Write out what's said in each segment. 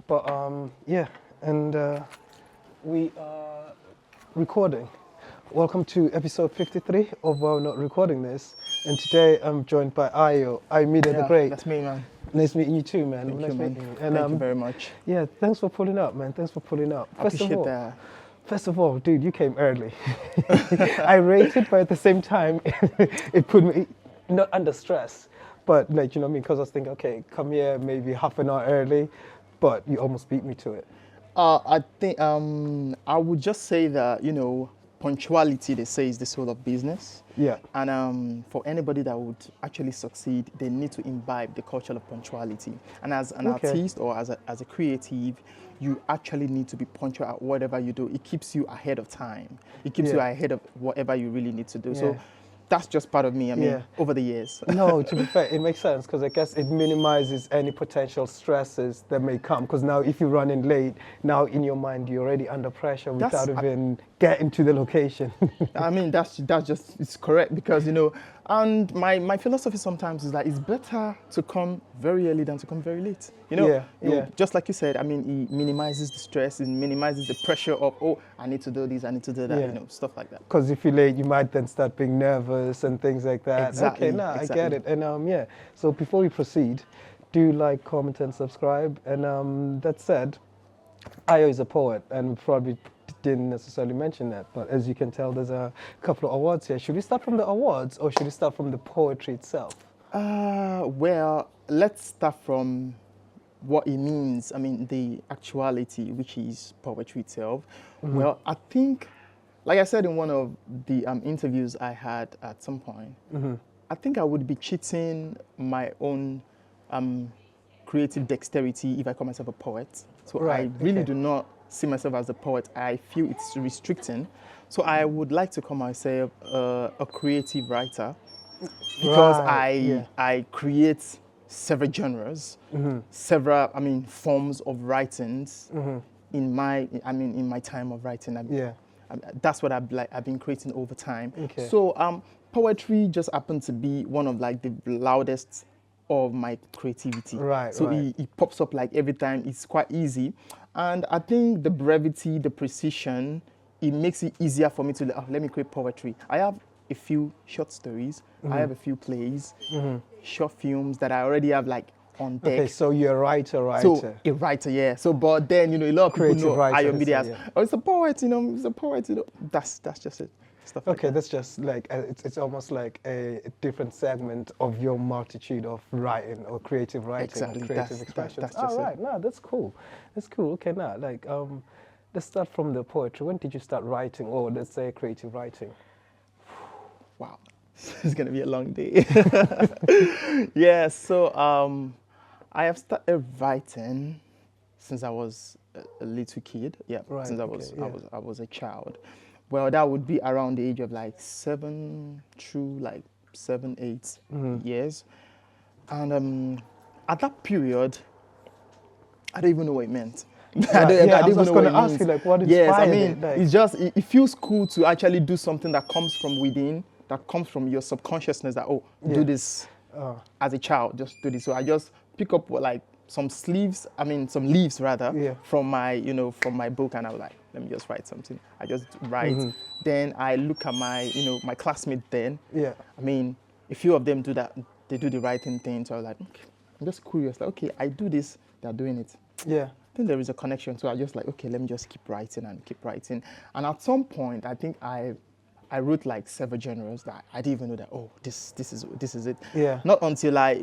But yeah, and we are recording. Welcome to episode 53 of WAWNRT Recording This. And today I'm joined by Ayomide D'Great. That's me, man. Nice meeting you too, man. Thank nice you, man. meeting you. And, Thank you very much. Yeah, thanks for pulling up, man. Thanks for pulling up. Appreciate that. First of all, dude, you came early. I rated, but at the same time, it put me not under stress. But like, you know what I mean? Because I was thinking, okay, come here maybe half an hour early, but you almost beat me to it. I think I would just say that, punctuality, they say, is the soul of business. Yeah. And for anybody that would actually succeed, they need to imbibe the culture of punctuality. And as an artist or as a creative, you actually need to be punctual at whatever you do. It keeps you ahead of time. It keeps you ahead of whatever you really need to do. So that's just part of me, over the years. No, to be fair, it makes sense because I guess it minimizes any potential stresses that may come. Because now if you run in late, now in your mind, you're already under pressure without even getting to the location. That's just, it's correct because, and my philosophy sometimes is that it's better to come very early than to come very late. Just like you said, it minimizes the stress, it minimizes the pressure of, oh, I need to do this, I need to do that, stuff like that. Because if you're late, you might then start being nervous and things like that. Exactly. Okay, I get it. And so before we proceed, do like, comment, and subscribe. And that said, Ayo is a poet, and we probably didn't necessarily mention that, but as you can tell, there's a couple of awards here. Should we start from the awards or should we start from the poetry itself? Well, let's start from what it means. The actuality, which is poetry itself. Mm-hmm. Well, I think, like I said in one of the interviews I had at some point, I think I would be cheating my own creative dexterity if I call myself a poet. So I really do not see myself as a poet. I feel it's restricting. So I would like to call myself a creative writer because I create several genres, several forms of writings in my time of writing. That's what I've been creating over time. Okay. So poetry just happened to be one of like the loudest of my creativity. So it pops up like every time. It's quite easy. And I think the brevity, the precision, it makes it easier for me to, let me create poetry. I have a few short stories. I have a few plays, short films that I already have like on deck. Okay, so you're a writer. So a writer, yeah. So, but then, a lot of people know Ayomide as, it's a poet, it's a poet, That's just it. Stuff like that's just like, it's almost like a different segment of your multitude of writing or creative writing. Exactly. Or creative expressions. That's just it. No, that's cool. That's cool. Okay, now, like, let's start from the poetry. When did you start writing, or let's say creative writing? Wow, it's going to be a long day. So I have started writing since I was a little kid. Since I was a child. Well, that would be around the age of like 7 through like 7, 8 years. And at that period, I don't even know what it meant. I was going to ask you, like, what inspired it? It's just, it feels cool to actually do something that comes from within, that comes from your subconsciousness that, do this as a child, just do this. So I just pick up like some leaves rather, from my, from my book, and I was like, let me just write something. I just write. Then I look at my, my classmates then. A few of them do that, they do the writing thing. So I was like, okay, I'm just curious, like, okay, I do this, they're doing it. Yeah. Then there is a connection. So I just like, okay, let me just keep writing. And at some point, I think I wrote like several genres that I didn't even know that, this is it. Yeah. Not until I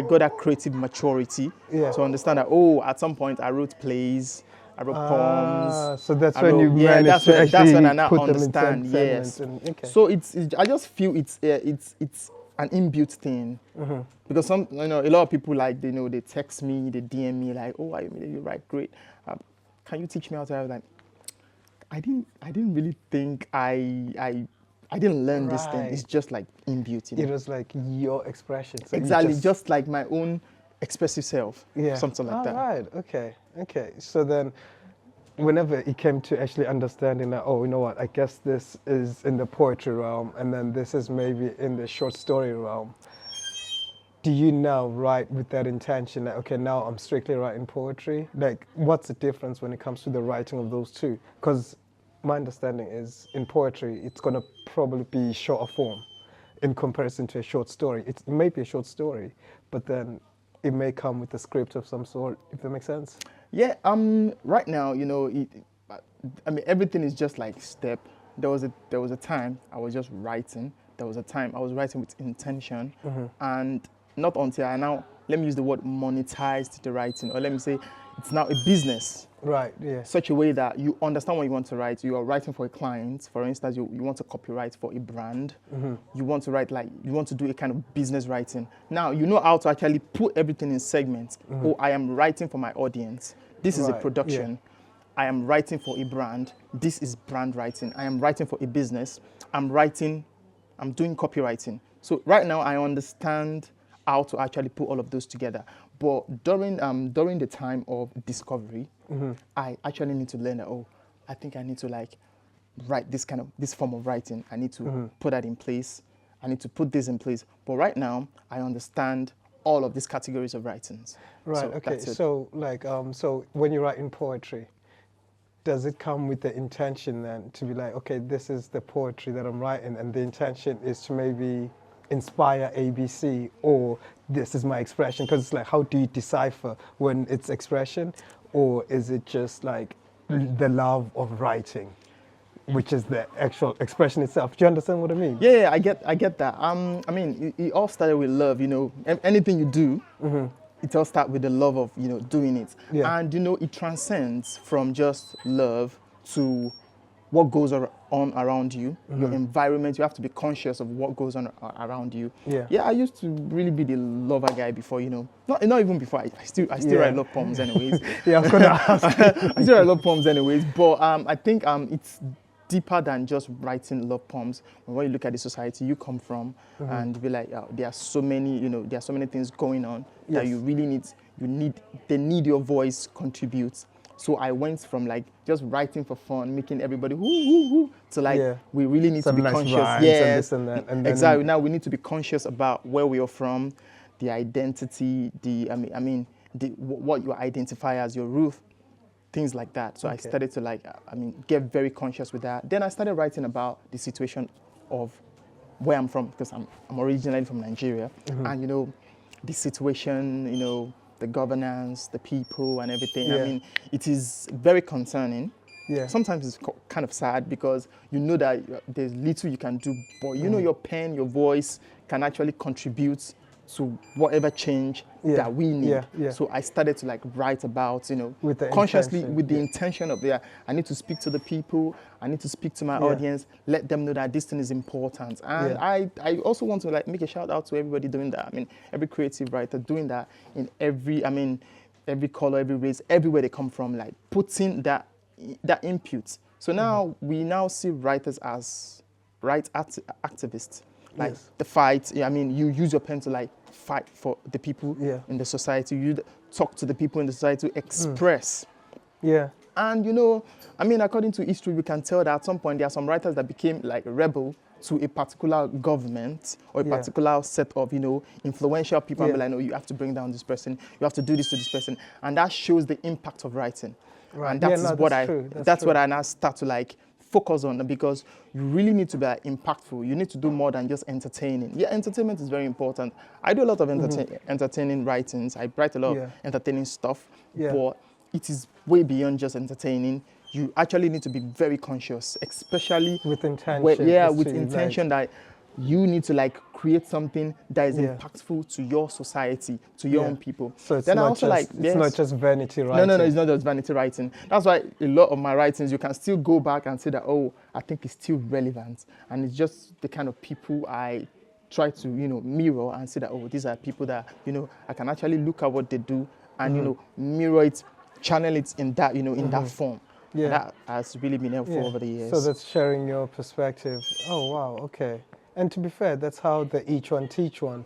got that creative maturity to understand that, at some point I wrote plays, I wrote poems. So that's when you managed to actually that's when I now put understand. Them in Yes. So I just feel it's an inbuilt thing, because a lot of people like they text me, they DM me like, you write great. Can you teach me how to? I was like, I didn't really think I didn't learn this thing. It's just like inbuilt. It was like your expression. So exactly, just like my own expressive self. Something like that. Right. Okay. So then, whenever it came to actually understanding that, you know what, I guess this is in the poetry realm, and then this is maybe in the short story realm. do you now write with that intention that, okay, now I'm strictly writing poetry? Like, what's the difference when it comes to the writing of those two? Because my understanding is in poetry, it's going to probably be shorter form in comparison to a short story. It may be a short story, but then it may come with a script of some sort, if that makes sense. Yeah, right now, you know, I mean, everything is just like step. There was a time I was just writing. There was a time I was writing with intention, and not until I now, let me use the word monetized the writing, or let me say it's now a business. Right, yeah. Such a way that you understand what you want to write. You are writing for a client. For instance, you want to copyright for a brand. You want to write you want to do a kind of business writing. Now, you know how to actually put everything in segments. Oh, I am writing for my audience. This is a production. Yeah. I am writing for a brand. This is brand writing. I am writing for a business. I'm doing copywriting. So right now I understand how to actually put all of those together. But during the time of discovery, I actually need to learn that, oh, I think I need to like write this form of writing. I need to put that in place. I need to put this in place. But right now I understand all of these categories of writings. Right, so okay. So like so when you write in poetry, does it come with the intention then to be like, okay, this is the poetry that I'm writing, and the intention is to maybe inspire ABC, or this is my expression? Because it's like, how do you decipher when it's expression, or is it just like the love of writing, which is the actual expression itself? Do you understand what I mean? Yeah, I get that. I mean, it all started with love. You know, anything you do, it all starts with the love of, you know, doing it. Yeah. And, you know, it transcends from just love to what goes on around you, your environment. You have to be conscious of what goes on around you. Yeah. Yeah, I used to really be the lover guy before, you know. Not even before. I still write love poems anyways. Yeah, I was gonna ask. I still write love poems anyways. But I think it's deeper than just writing love poems. When you look at the society you come from, and be like, there are so many, you know, there are so many things going on that you really they need your voice contributes. So I went from like just writing for fun, making everybody whoo, to like we really need to be conscious. Yes, and this and that. And then exactly. Now we need to be conscious about where we are from, the identity, what you identify as your root, things like that. So I started to get very conscious with that. Then I started writing about the situation of where I'm from, because I'm originally from Nigeria, and you know, the situation, you know, the governance, the people, and everything. Yeah. I mean, it is very concerning. Yeah. Sometimes it's kind of sad because you know that there's little you can do, but you know your pen, your voice can actually contribute to whatever change that we need. So I started to like write about, you know, with the consciously intention. with the intention of I need to speak to the people, I need to speak to my audience, let them know that this thing is important. And I also want to like make a shout out to everybody doing that. I mean, every creative writer doing that in every color, every race, everywhere they come from, like putting that input. So now we now see writers as activists. Like the fight, I mean, you use your pen to like fight for the people in the society. You talk to the people in the society to express. And you know, I mean, according to history, we can tell that at some point there are some writers that became like rebel to a particular government or a particular set of, you know, influential people. And be like, no, you have to bring down this person. You have to do this to this person. And that shows the impact of writing. Right. And that's what I now start to like focus on, because you really need to be impactful. You need to do more than just entertaining. Yeah, entertainment is very important. I do a lot of entertaining writings. I write a lot of entertaining stuff, but it is way beyond just entertaining. You actually need to be very conscious, especially with intention. With intention that you need to like create something that is impactful to your society, to your own people. So it's not just vanity writing. No, it's not just vanity writing. That's why a lot of my writings, you can still go back and say that, oh, I think it's still relevant. And it's just the kind of people I try to, you know, mirror and say that, oh, these are people that, you know, I can actually look at what they do and, you know, mirror it, channel it in that, you know, in that form. Yeah. And that has really been helpful over the years. So that's sharing your perspective. Oh, wow, okay. And to be fair, that's how the each one teach one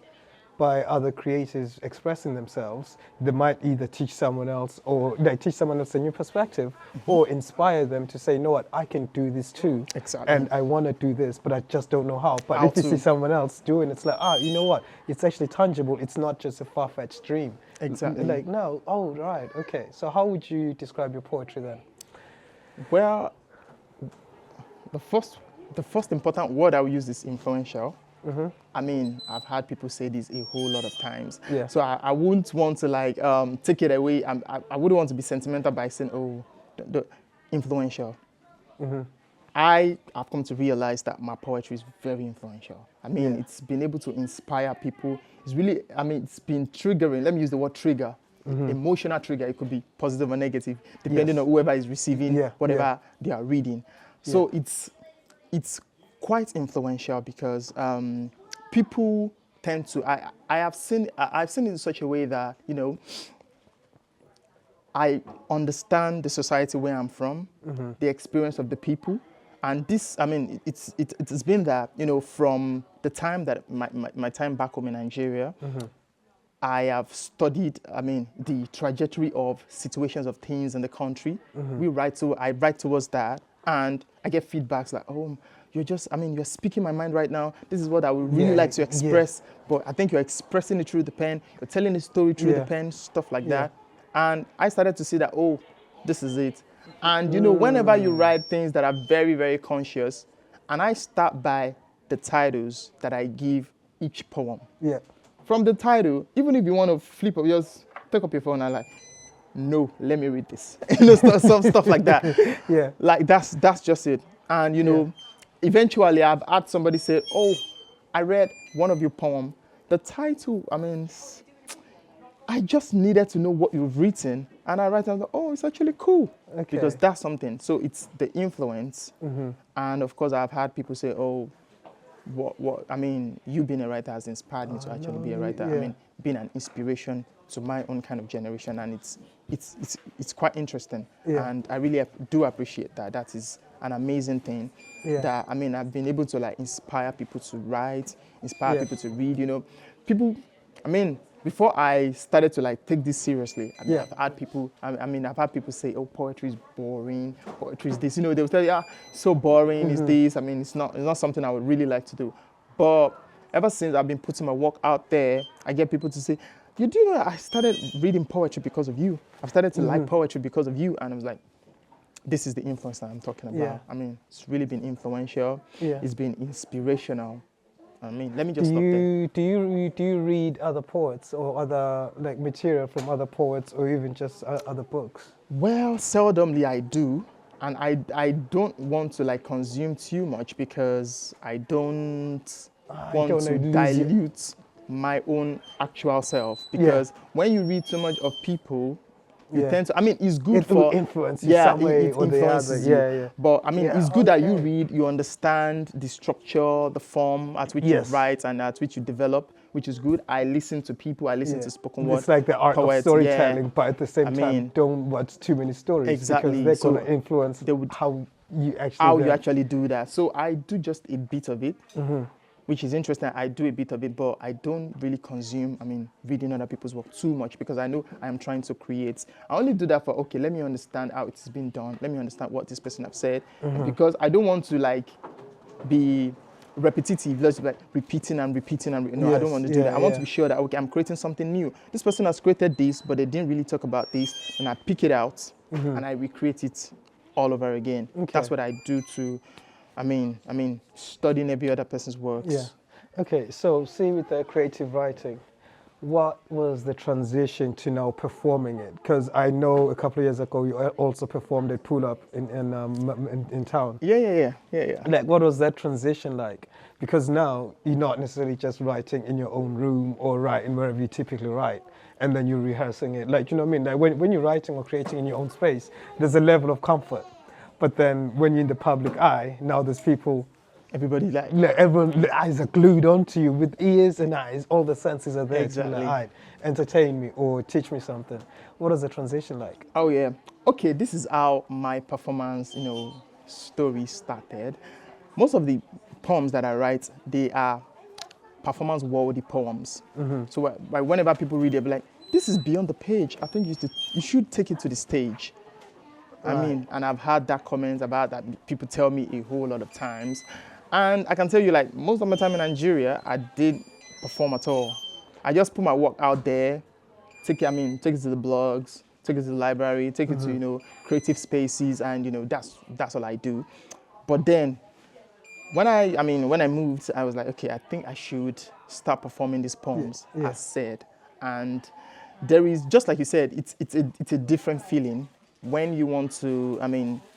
by other creators expressing themselves, they might either teach someone else or they teach someone else a new perspective or inspire them to say, you know what, I can do this too. Exactly. And I want to do this, but I just don't know how. But How if you to. see someone else doing it, it's like, you know what, it's actually tangible. It's not just a far-fetched dream. Exactly. Like, no, oh, right, okay. So how would you describe your poetry then? Well, the first important word I would use is influential. I mean, I've had people say this a whole lot of times. Yeah. So I wouldn't want to like take it away. I wouldn't want to be sentimental by saying, oh, the influential. I have come to realize that my poetry is very influential. I mean, it's been able to inspire people. It's really, I mean, it's been triggering. Let me use the word trigger. Emotional trigger. It could be positive or negative, depending on whoever is receiving whatever they are reading. So it's quite influential because people tend to. I've seen it in such a way that, you know, I understand the society where I'm from, the experience of the people, and this. I mean, it's been that, you know, from the time that my time back home in Nigeria. I have studied, I mean, the trajectory of situations of things in the country. I write towards that, and I get feedbacks like, oh, you're speaking my mind right now. This is what I would really like to express, but I think you're expressing it through the pen. You're telling the story through the pen, stuff like that. And I started to see that, oh, this is it. And, you know, whenever you write things that are very, very conscious, and I start by the titles that I give each poem. Yeah. From the title, even if you want to flip up, just take up your phone and like, no, let me read this. You know, some stuff like that. Yeah. Like that's just it. And, you know, eventually I've had somebody say, oh, I read one of your poem. The title, I mean, I just needed to know what you've written. And I write and go, oh, it's actually cool. Okay. Because that's something. So it's the influence. And of course, I've had people say, oh, what I mean, you being a writer has inspired me to actually be a writer. I mean, being an inspiration to my own kind of generation, and it's quite interesting. And I really do appreciate that. That is an amazing thing. That, I mean, I've been able to like inspire people to write, inspire people to read. You know, people. I mean, before I started to like take this seriously, I've had people. I've had people say, "Oh, poetry is boring. Poetry is this." You know, they will tell you, so boring is this. I mean, it's not something I would really like to do. But ever since I've been putting my work out there, I get people to say, "You do know I started reading poetry because of you. I've started to like poetry because of you." And I was like, "This is the influence that I'm talking about." I mean, it's really been influential. It's been inspirational. I mean, let me just stop there. Do you read other poets or other like material from other poets or even just other books? Well, seldomly I do, and I don't want to like consume too much because I don't want to dilute my own actual self. Because when you read so much of people, you tend to, I mean, it's good It will for influence you some way or the other. you. But I mean, it's good that you read, you understand the structure, the form at which you write and at which you develop, which is good. I listen to people, I listen to spoken word. It's like the art poets, of storytelling, but at the same time, don't watch too many stories exactly. because they're going to influence how you actually do that. So I do just a bit of it. Which is interesting. I do a bit of it, but I don't really consume, I mean, reading other people's work too much because I know I am trying to create. I only do that for, okay, let me understand how it's been done. Let me understand what this person have said. Because I don't want to like be repetitive, just like repeating and repeating and no, I don't want to do that. I want to be sure that, okay, I'm creating something new. This person has created this, but they didn't really talk about this. And I pick it out and I recreate it all over again. That's what I do to, I mean, studying every other person's works. Yeah. Okay, so see with the creative writing, what was the transition to now performing it? Because I know a couple of years ago you also performed a pull-up in town. Yeah. Like, what was that transition like? Because now you're not necessarily just writing in your own room or writing wherever you typically write, and then you're rehearsing it. Like, you know what I mean? Like when you're writing or creating in your own space, there's a level of comfort. But then when you're in the public eye, now there's people, everybody everyone, the eyes are glued onto you with ears and eyes. All the senses are there exactly. to like, entertain me or teach me something. What is the transition like? Oh yeah. Okay, this is how my performance, you know, story started. Most of the poems that I write, they are performance worthy poems. So whenever people read it, they'll be like, this is beyond the page. I think you should take it to the stage. I mean, and I've had that comments about that. People tell me a whole lot of times. And I can tell you, like, most of my time in Nigeria, I didn't perform at all. I just put my work out there, take it to the blogs, take it to the library, take it to, creative spaces, and, that's all I do. But then, when I moved, I was like, okay, I think I should start performing these poems, as said. And there is, just like you said, it's a different feeling when you want to,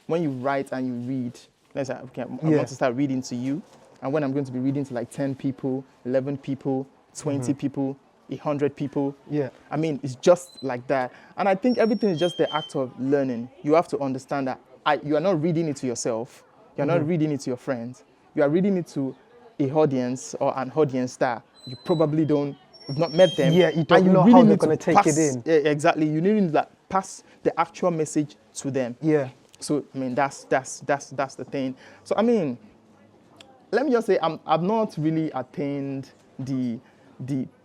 when you write and you read. Let's say, okay, I want to start reading to you. And when I'm going to be reading to like 10 people, 11 people, 20 people, 100 people. Yeah. It's just like that. And I think everything is just the act of learning. You have to understand that you are not reading it to yourself. You're not reading it to your friends. You are reading it to an audience or an audience that you probably you've not met them. Yeah, you don't know how they're going to take it in. Yeah, exactly. You need to pass the actual message to them. Yeah. So, that's the thing. So, let me just say, I've not really attained the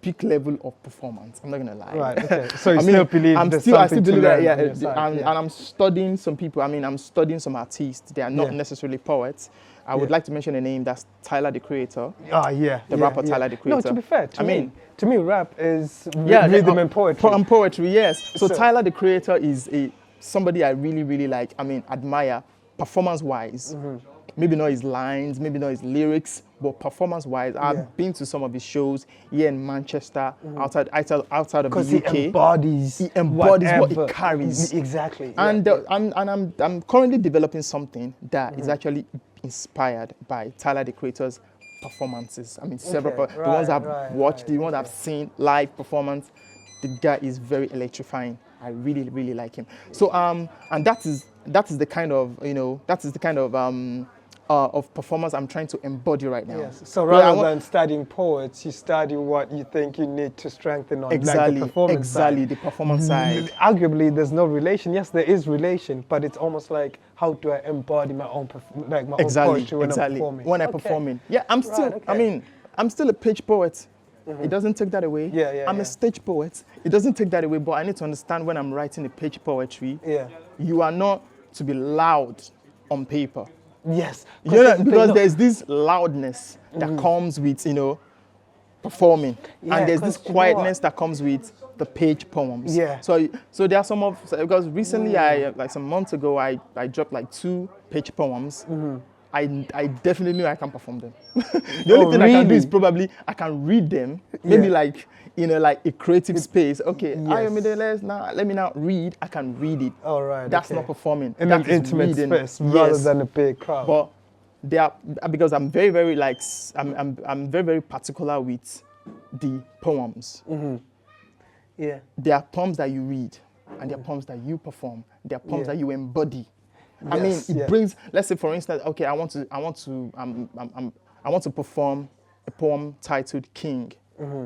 peak level of performance. I'm not gonna lie. Right. Okay. So you still believe I still believe that. Yeah. And I'm studying some people. I'm studying some artists. They are not necessarily poets. I would like to mention a name. That's Tyler, the Creator. The rapper Tyler, the Creator. No, to be fair, to me, rap is rhythm and poetry. And poetry, yes. So Tyler, the Creator, is somebody I really, really like. Admire performance-wise. Maybe not his lines, maybe not his lyrics, but performance-wise, I've been to some of his shows here in Manchester, outside of the UK. He embodies what he carries. Exactly. And I'm currently developing something that is actually inspired by Tyler, the Creator's performances. Several the ones I've watched, the ones I've seen live performance. The guy is very electrifying. I really, really like him. So and that is the kind of performance I'm trying to embody right now. Yes. So rather than studying poets, you study what you think you need to strengthen on like the performance side. The performance side. Arguably, there's no relation. Yes, there is relation, but it's almost like, how do I embody my own own poetry when I'm performing? When I'm performing. Yeah, I'm still. I'm still a page poet. It doesn't take that away. I'm a stage poet. It doesn't take that away, but I need to understand when I'm writing a page poetry, you are not to be loud on paper. Yes. Because there's this loudness that comes with, performing. And there's this quietness that comes with the page poems. Yeah. So there are because recently some months ago, I dropped like 2 page poems. I definitely know I can perform them. The only thing I can do is probably I can read them, maybe like in a creative space. Okay, Ayomide, let me now read. I can read it. All right. That's not performing. In an intimate space rather than a big crowd. But they are, because I'm very, very I'm very, very particular with the poems. Yeah. There are poems that you read, and there are poems that you perform. There are poems that you embody. It brings. Let's say, for instance, okay, I want to perform a poem titled King.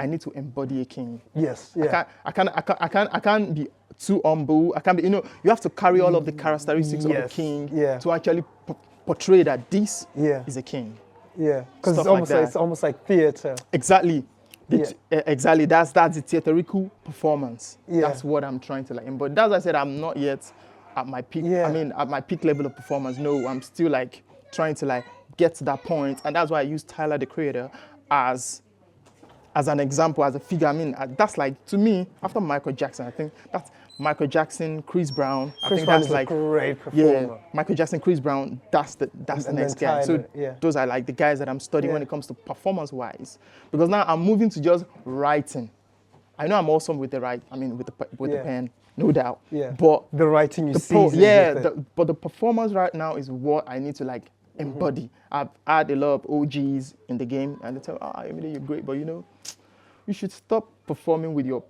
I need to embody a king. Yes. Yeah. I can't be too humble. I can't be. You have to carry all of the characteristics of a king to actually portray that this is a king. Yeah. Because it's almost like theater. Exactly. Exactly. That's the theatrical performance. Yeah. That's what I'm trying to embody. That's why I said I'm not yet at my peak. At my peak level of performance. No, I'm still trying to get to that point, and that's why I use Tyler, the Creator, as an example, as a figure. That's to me, after Michael Jackson, I think that's Michael Jackson, Chris Brown. Chris Brown is a great performer. Yeah, Michael Jackson, Chris Brown. That's the next guy. So those are the guys that I'm studying when it comes to performance-wise, because now I'm moving to just writing. I know I'm awesome with the the pen. No doubt. Yeah. But the writing but the performance right now is what I need to embody. I've had a lot of OGs in the game, and they tell me, you're great, but you should stop performing with your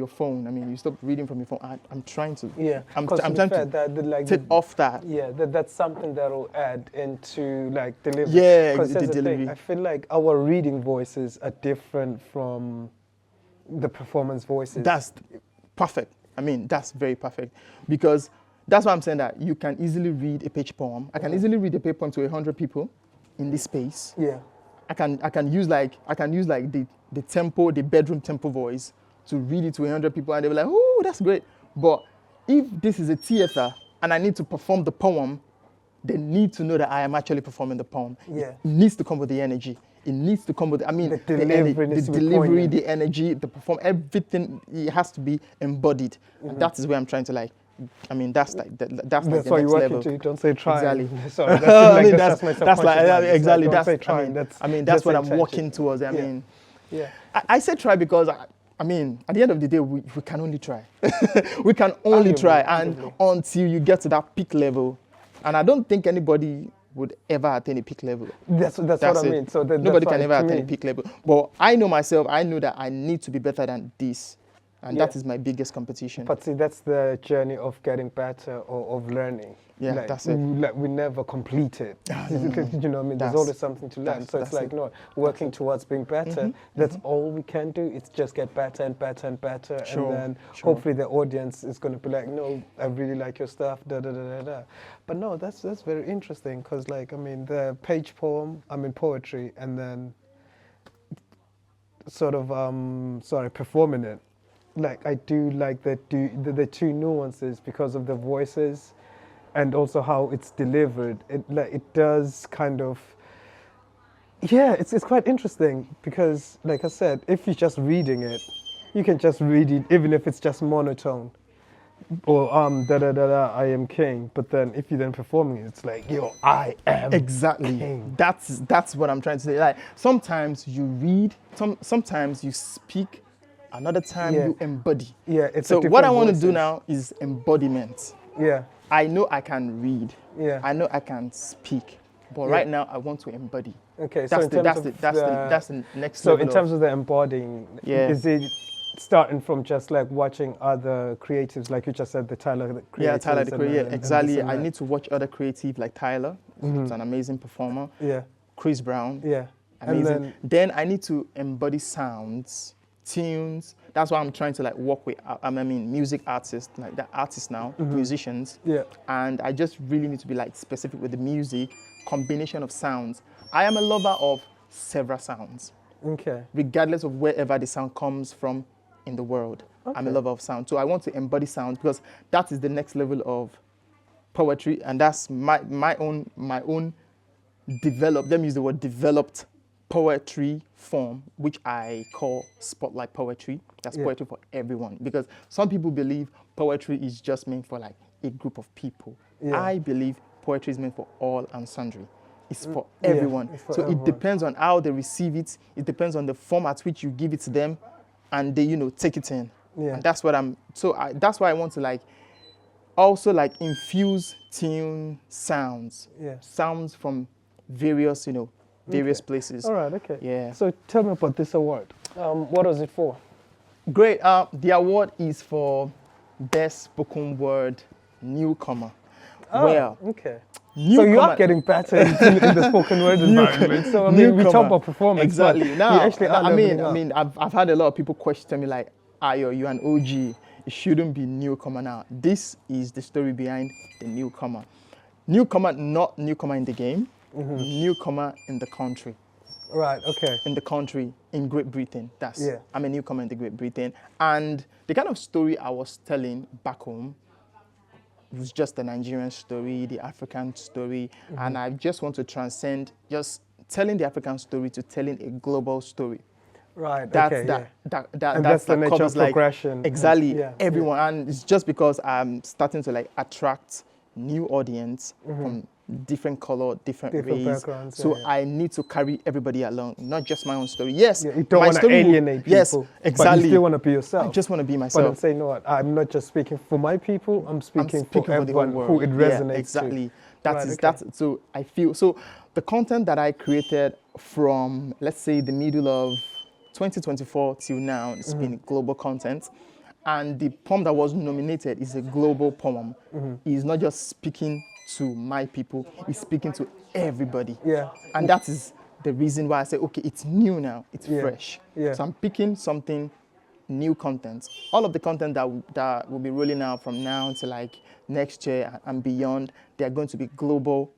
phone. You stop reading from your phone. I'm trying to. Yeah. I'm trying to take off that. Yeah. That's something that will add into delivery. Yeah. The delivery. I feel like our reading voices are different from the performance voices. That's perfect. That's very perfect, because that's why I'm saying that you can easily read a page poem. I can easily read a page poem to 100 people in this space. Yeah. I can use like the tempo, the bedroom tempo voice to read it to 100 people, and they were like, oh, that's great. But if this is a theater and I need to perform the poem, they need to know that I am actually performing the poem. Yeah. It needs to come with the energy. It needs to come with, I mean, The delivery needs to be poignant. the energy, the perform, everything, it has to be embodied. And that is where I'm trying to like, I mean, that's like, that's like That's the why next you're working level. to. Don't say try. Exactly. Sorry, that's, I like, mean, that's my that's like, subconscious mind. It's exactly, like, don't that's, say trying. that's what I'm intention. working towards. I Yeah. mean, Yeah. I say try because, I mean, at the end of the day, we can only try. We can only try, and until you get to that peak level. And I don't think anybody would ever attain a peak level. That's what I mean. So nobody can ever to attain me. a peak level. But I know myself, I know that I need to be better than this. And that is my biggest competition. But see, that's the journey of getting better or of learning. Yeah, like, that's it. Like we never complete it. You know what I mean? There's always something to learn. So it's like, no, working towards being better, that's all we can do. It's just get better and better and better. Sure, and then hopefully the audience is going to be like, no, I really like your stuff, da da da da da. But no, that's very interesting because, like, I mean, the page poem, I mean, poetry, and then sort of, performing it. Like, I do like the two nuances because of the voices and also how it's delivered. It does kind of, yeah, it's quite interesting because, like I said, if you're just reading it, you can just read it even if it's just monotone or da da da da, I am king. But then if you're then performing it, it's like, yo, I am king. That's what I'm trying to say. Like, sometimes you read, sometimes you speak, another time you embody. Yeah, it's so what I want to do now is embodiment. Yeah. I know I can read. Yeah. I know I can speak. But right now I want to embody. Okay, That's so that's the next so level. in terms of the embodying, is it starting from just like watching other creatives, like you just said, the Tyler creatives? Yeah, Tyler the creator. Yeah, exactly. And I need to watch other creative like Tyler. He's an amazing performer. Yeah. Chris Brown. Yeah. Amazing. And then I need to embody sounds, tunes. That's why I'm trying to like work with, I mean, music artists, like the artists now, musicians. Yeah. And I just really need to be like specific with the music, combination of sounds. I am a lover of several sounds. Okay. Regardless of wherever the sound comes from in the world. Okay. I'm a lover of sound. So I want to embody sound because that is the next level of poetry. And that's my own developed, let me use the word developed poetry form, which I call spotlight poetry. That's poetry for everyone. Because some people believe poetry is just meant for like a group of people. Yeah. I believe poetry is meant for all and sundry. It's for everyone. It's for everyone. It depends on how they receive it. It depends on the form at which you give it to them and they, take it in. Yeah. And that's what that's why I want to like also like infuse tune sounds. Yeah. Sounds from various, various places. All right, okay. Yeah. So tell me about this award. What was it for? Great. The award is for Best Spoken Word Newcomer. Oh, well, okay. So you are getting better in the spoken word environment. So I mean, we talk about performance. Exactly. Now, I mean, I've had a lot of people question me like, Ayo, you're an OG. It shouldn't be newcomer now. This is the story behind the newcomer. Newcomer, not newcomer in the game. Newcomer in the country. Right, okay. In the country, in Great Britain. I'm a newcomer in the Great Britain. And the kind of story I was telling back home was just the Nigerian story, the African story. And I just want to transcend just telling the African story to telling a global story. Right, that's okay, that's the nature of progression. Like, exactly, everyone. And it's just because I'm starting to like attract new audience from different color, different race. Backgrounds. So I need to carry everybody along, not just my own story. Yes, you don't want to alienate people. Yes, exactly. But you still want to be yourself. I just want to be myself. But then say, no, I'm not just speaking for my people. I'm speaking for everyone who it resonates exactly. To. So I feel so. The content that I created from, let's say, the middle of 2024 till now, it's been global content. And the poem that was nominated is a global poem. It's not just speaking to my people, it's speaking to everybody. Yeah. And that is the reason why I say, okay, it's new now, it's fresh. Yeah. So I'm picking something, new content. All of the content that will be rolling out from now to like next year and beyond, they are going to be global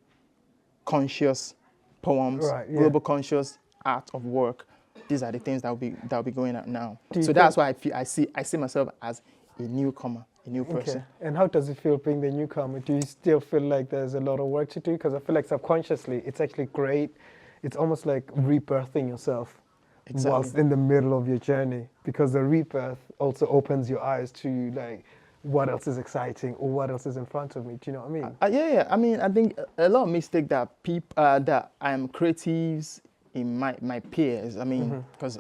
conscious poems, global conscious art of work, these are the things that will be going on now. Do you So that's why I see myself as a newcomer, a new person. Okay. And how does it feel being the newcomer? Do you still feel like there's a lot of work to do? Because I feel like subconsciously it's actually great. It's almost like rebirthing yourself whilst in the middle of your journey, because the rebirth also opens your eyes to like what else is exciting or what else is in front of me. Do you know what I mean? Yeah. I mean, I think a lot of mistake that that creatives in my peers. I mean, because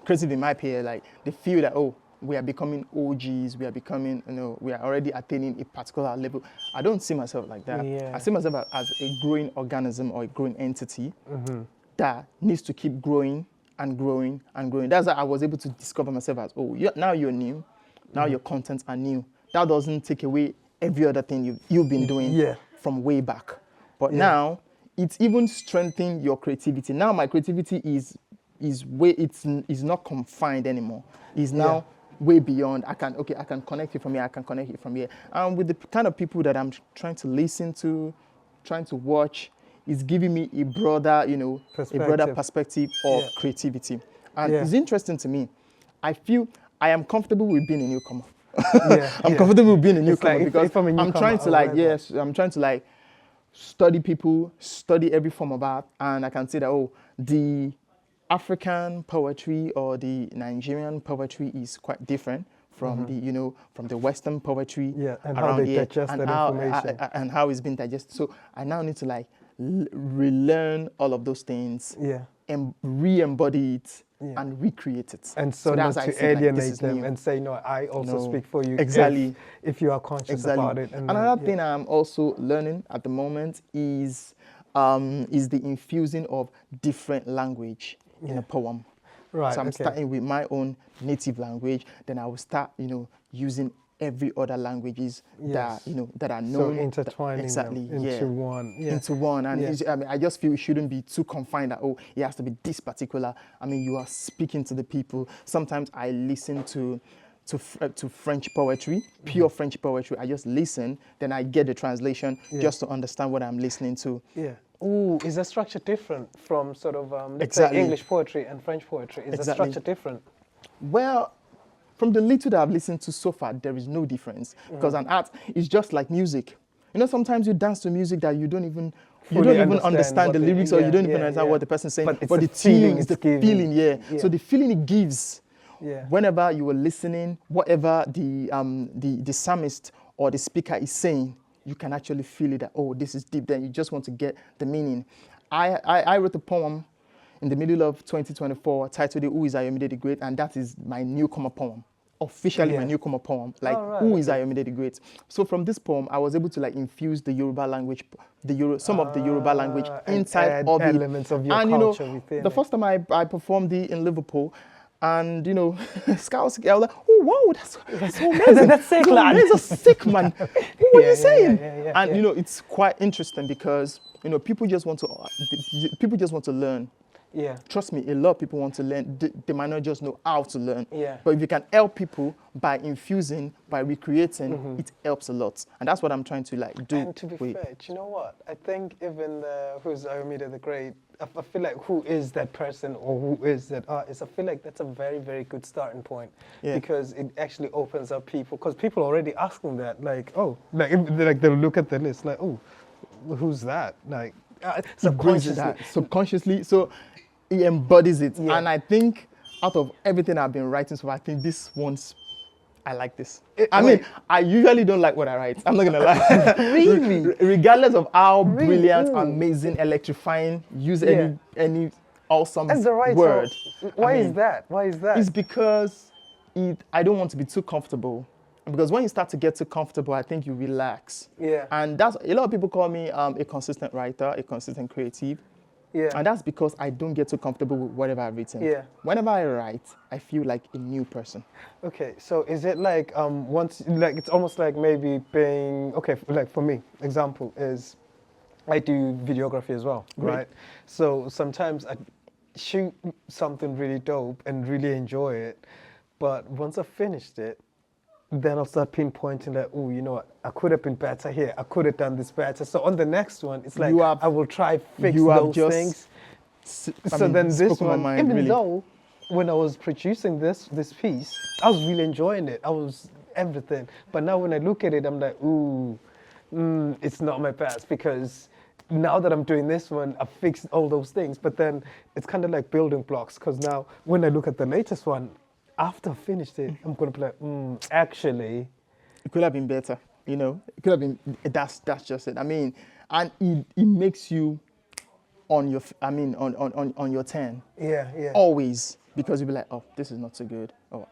creative in my peer, like they feel that, oh, we are becoming OGs, we are becoming, we are already attaining a particular level. I don't see myself like that. Yeah. I see myself as a growing organism or a growing entity that needs to keep growing and growing and growing. That's how I was able to discover myself as, oh, now you're new, now your contents are new. That doesn't take away every other thing you've been doing from way back. But now it's even strengthening your creativity. Now my creativity is not confined anymore. It's now way beyond. I can connect it from here, I can connect it from here. And with the kind of people that I'm trying to listen to, trying to watch, is giving me a broader, perspective of creativity. And it's interesting to me. I feel I am comfortable with being a newcomer. I'm comfortable with being a newcomer because if I'm a newcomer, I'm trying to like study people, study every form of art, and I can see that, oh, the African poetry or the Nigerian poetry is quite different from the Western poetry. Yeah, and how they digest that information. And how it's been digested. So I now need to like relearn all of those things and re-embody it and recreate it. And so not to alienate them and say, no, I also speak for you. Exactly. If you are conscious about it. And another thing I'm also learning at the moment is the infusing of different language in a poem. Right. So I'm starting with my own native language, then I will start, using every other languages that are known. So intertwining them into one. Yeah. Into one. And I just feel it shouldn't be too confined that, oh, it has to be this particular. I mean, you are speaking to the people. Sometimes I listen to French poetry, pure French poetry. I just listen, then I get the translation just to understand what I'm listening to. Yeah. Ooh, is the structure different from sort of, let's say, English poetry and French poetry? Is the structure different? Well, from the little that I've listened to so far, there is no difference. Because an art is just like music. Sometimes you dance to music that you don't even understand the lyrics, or you don't even understand what the person's saying. But the tune is the feeling, So the feeling it gives, whenever you are listening, whatever the psalmist or the speaker is saying, you can actually feel it that, oh, this is deep. Then you just want to get the meaning. I wrote a poem in the middle of 2024 titled Who is Ayomide D'Great? And that is my newcomer poem. Officially my newcomer poem. Like, who is Ayomide D'Great? So from this poem, I was able to like infuse the Yoruba language, some of the Yoruba language inside of it. Elements of your culture within the first time I performed it in Liverpool, and scouts, I was like, oh wow, that's so amazing. That's sick, lad. That is a sick man. What are you saying? And it's quite interesting because people just want to learn. Yeah. Trust me, a lot of people want to learn. They might not just know how to learn. Yeah. But if you can help people by infusing, by recreating, it helps a lot. And that's what I'm trying to like do. And to be fair, do you know what? I think even who's Ayomide D'Great, I feel like who is that person or who is that artist, I feel like that's a very, very good starting point. Yeah. Because it actually opens up people. Because people are already asking that, like, oh, like they'll look at the list, like, oh, who's that? Like, subconsciously. So he embodies it. And I think out of everything I've been writing, so I think this one's, I like this. I mean, I usually don't like what I write. I'm not going to lie. Really? Regardless of how brilliant, amazing, electrifying, use any awesome word. Why is that? It's because I don't want to be too comfortable. Because when you start to get too comfortable, I think you relax. Yeah. And that's, a lot of people call me a consistent writer, a consistent creative. Yeah. And that's because I don't get too comfortable with whatever I've written. Yeah. Whenever I write, I feel like a new person. Okay, so is it like it's almost like maybe being, like for me, example is I do videography as well, right? So sometimes I shoot something really dope and really enjoy it, but once I've finished it, then I'll start pinpointing that, oh, you know what, I could have been better here. I could have done this better. So on the next one, it's like I will try fix those things So then this spoke my one, mind, even really. though when I was producing this piece, I was really enjoying it. I was everything. But now when I look at it, I'm like, ooh, it's not my best, because now that I'm doing this one, I've fixed all those things. But then it's kind of like building blocks, because now when I look at the latest one, after I finished it, I'm going to be like, actually. It could have been better, you know. It could have been, that's just it. I mean, and it makes you on your, on your 10. Yeah, yeah. Always, because you'll be like, oh, this is not so good. Oh,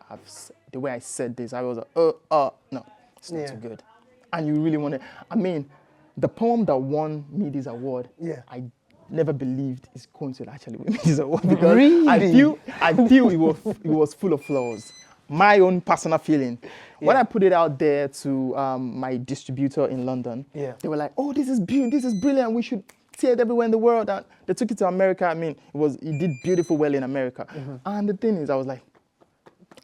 the way I said this, I was like, no, it's not Yeah. so good. And you really want to, I mean, the poem that won me this award, Yeah. I never believed it's going to actually win me this award, because Really? I feel it was full of flaws. My own personal feeling. When Yeah. I put it out there to my distributor in London, Yeah. they were like, "Oh, this is brilliant. We should see it everywhere in the world." And they took it to America. I mean, it did beautiful well in America. And the thing is, I was like,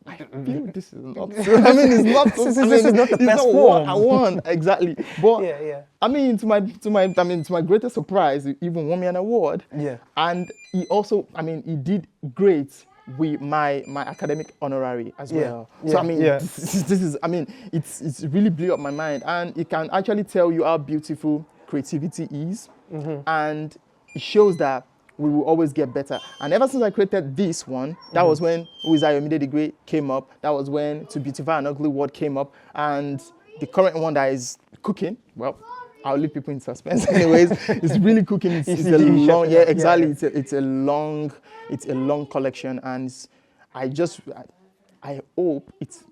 I feel this is not. I mean, it's not. This is not the it's best not form. what I want exactly. But Yeah, yeah. I mean, to my greatest surprise, he even won me an award. Yeah. And he also, I mean, he did great with my academic honorary as Yeah, well. So yeah, I mean, yeah. this is, I mean, it's really blew up my mind, and it can actually tell you how beautiful creativity is, and it shows that we will always get better. And ever since I created this one, that was when Who is Ayomide D'Great came up. That was when To Beautify an Ugly World came up, and the current one that is cooking, well, I'll leave people in suspense. Anyways, it's really cooking. It's a long, yeah, exactly. Yeah. It's a long collection, and I hope it's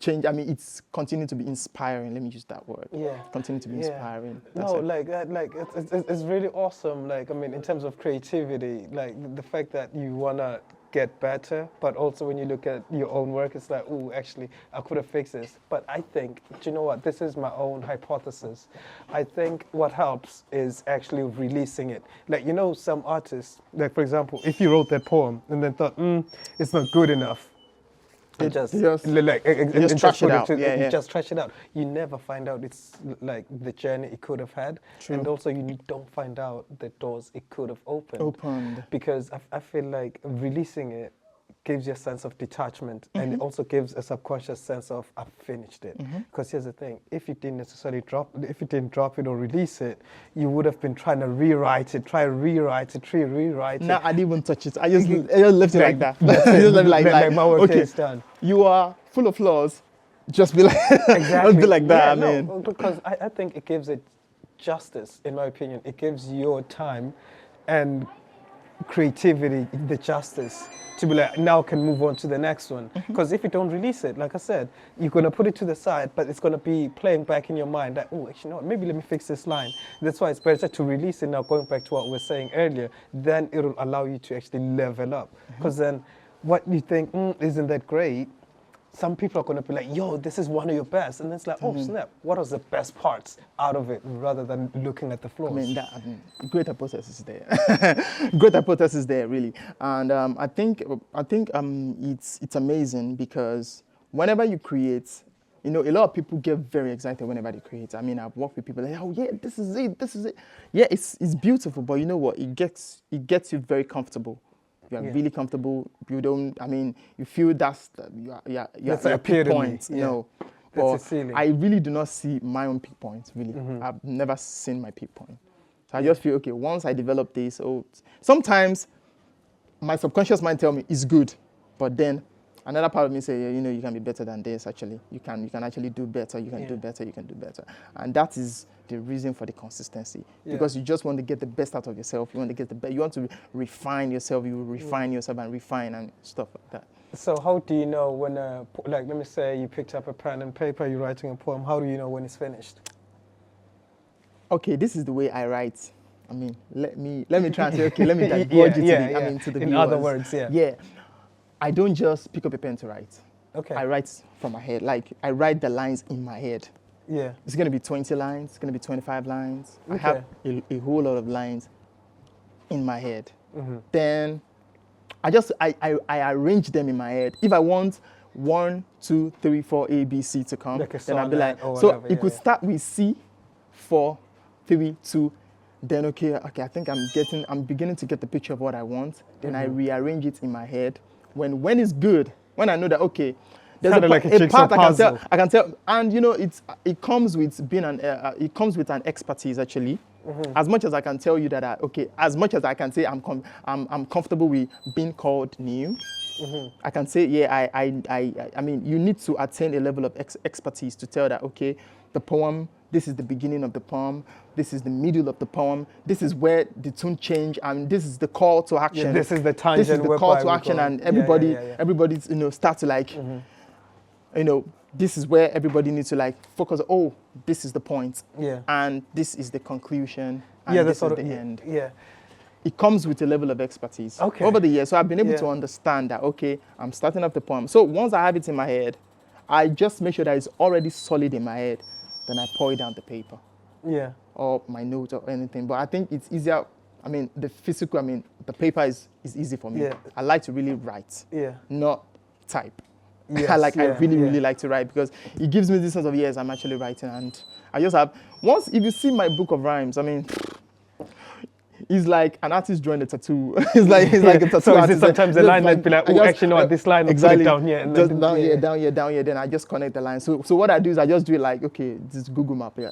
changed. I mean, it's continuing to be inspiring. Let me use that word. Yeah. Continue to be inspiring. That's No, it. like it's really awesome. Like, I mean, in terms of creativity, like the fact that you wanna get better, but also when you look at your own work, it's like, oh, actually, I could have fixed this. But I think, do you know what? This is my own hypothesis. I think what helps is actually releasing it. Like, you know, some artists, like for example, if you wrote that poem and then thought, it's not good enough, Just just trash it out. Just trash it out. You never find out it's like the journey it could have had, True. and also you don't find out the doors it could have opened. Because I feel like releasing it gives you a sense of detachment, and it also gives a subconscious sense of I've finished it. Because here's the thing: if you didn't necessarily drop it or release it, you would have been trying to rewrite it. Nah, I didn't even touch it. I just left it like that. I just left it like my work okay, is done. you are full of flaws. Just be like, Exactly. just be like that. Yeah, I mean, no, because I think it gives it justice, in my opinion. It gives your time and creativity the justice to be like, now can move on to the next one. Because if you don't release it, like I said, you're going to put it to the side, but it's going to be playing back in your mind that, oh, actually, no, maybe let me fix this line. That's why it's better to release it now, going back to what we were saying earlier. Then it'll allow you to actually level up. Because then what you think, isn't that great? Some people are going to be like, yo, this is one of your best. And it's like, oh, snap, what are the best parts out of it, rather than looking at the flaws? I mean, great hypothesis there. Great hypothesis there, really. And I think it's amazing, because whenever you create, you know, a lot of people get very excited whenever they create. I mean, I've worked with people like, oh yeah, this is it. Yeah, it's beautiful, but you know what? It gets you very comfortable. You are really comfortable. You don't. I mean, you feel that's you're at peak point. You know, but I really do not see my own peak point. Really, I've never seen my peak point. So I just feel, okay, once I develop this, sometimes my subconscious mind tell me it's good, but then another part of me say, yeah, you know, you can be better than this. Actually, you can actually do better. You can do better. You can do better. And that is the reason for the consistency, because you just want to get the best out of yourself. You want to get the best. You want to refine yourself. You refine yourself and refine and stuff like that. So how do you know when, like, let me say you picked up a pen and paper, you're writing a poem. How do you know when it's finished? Okay, this is the way I write. I mean, let me try and say, okay, let me divulge to the in viewers. other words, Yeah. I don't just pick up a pen to write. Okay. I write from my head. Like, I write the lines in my head. Yeah. It's going to be 20 lines. It's going to be 25 lines. Okay. I have a whole lot of lines in my head. Then I arrange them in my head. If I want 1, 2, 3, 4, A, B, C to come, like then I'll be like, or so whatever, it could start with C, 4, 3, 2, Then okay, I think I'm beginning to get the picture of what I want. Then I rearrange it in my head. When it's good, when I know that okay, there's Kinda like a a jigsaw part puzzle. I can tell, and you know it comes with being it comes with an expertise actually. As much as I can tell you that as much as I can say I'm comfortable with being called new, I can say yeah I mean you need to attain a level of expertise to tell that okay, the poem, this is the beginning of the poem, this is the middle of the poem, this is where the tune change, and this is the call to action. Yeah, this is the tangent. This is the call to action, and everybody's start to like this is where everybody needs to like focus. Oh, this is the point. Yeah. And this is the conclusion. And Yeah, this that's is the end. Yeah. It comes with a level of expertise. Okay. Over the years, so I've been able to understand that, okay, I'm starting up the poem. So once I have it in my head, I just make sure that it's already solid in my head. Then I pour it down the paper. Yeah. Or my notes or anything. But I think it's easier. I mean, the paper is easy for me. Yeah. I like to really write. Yeah. Not type. Yes, I really like to write because it gives me this sense of yes, I'm actually writing, and I just have if you see my book of rhymes, I mean, it's like an artist drawing a tattoo. it's like a tattoo. So artist. sometimes the line might be like, oh, actually no, this line exactly put it down here, and just then, down here, down here, down here. Then I just connect the line. So what I do is I just do it like okay, this Google map. Yeah,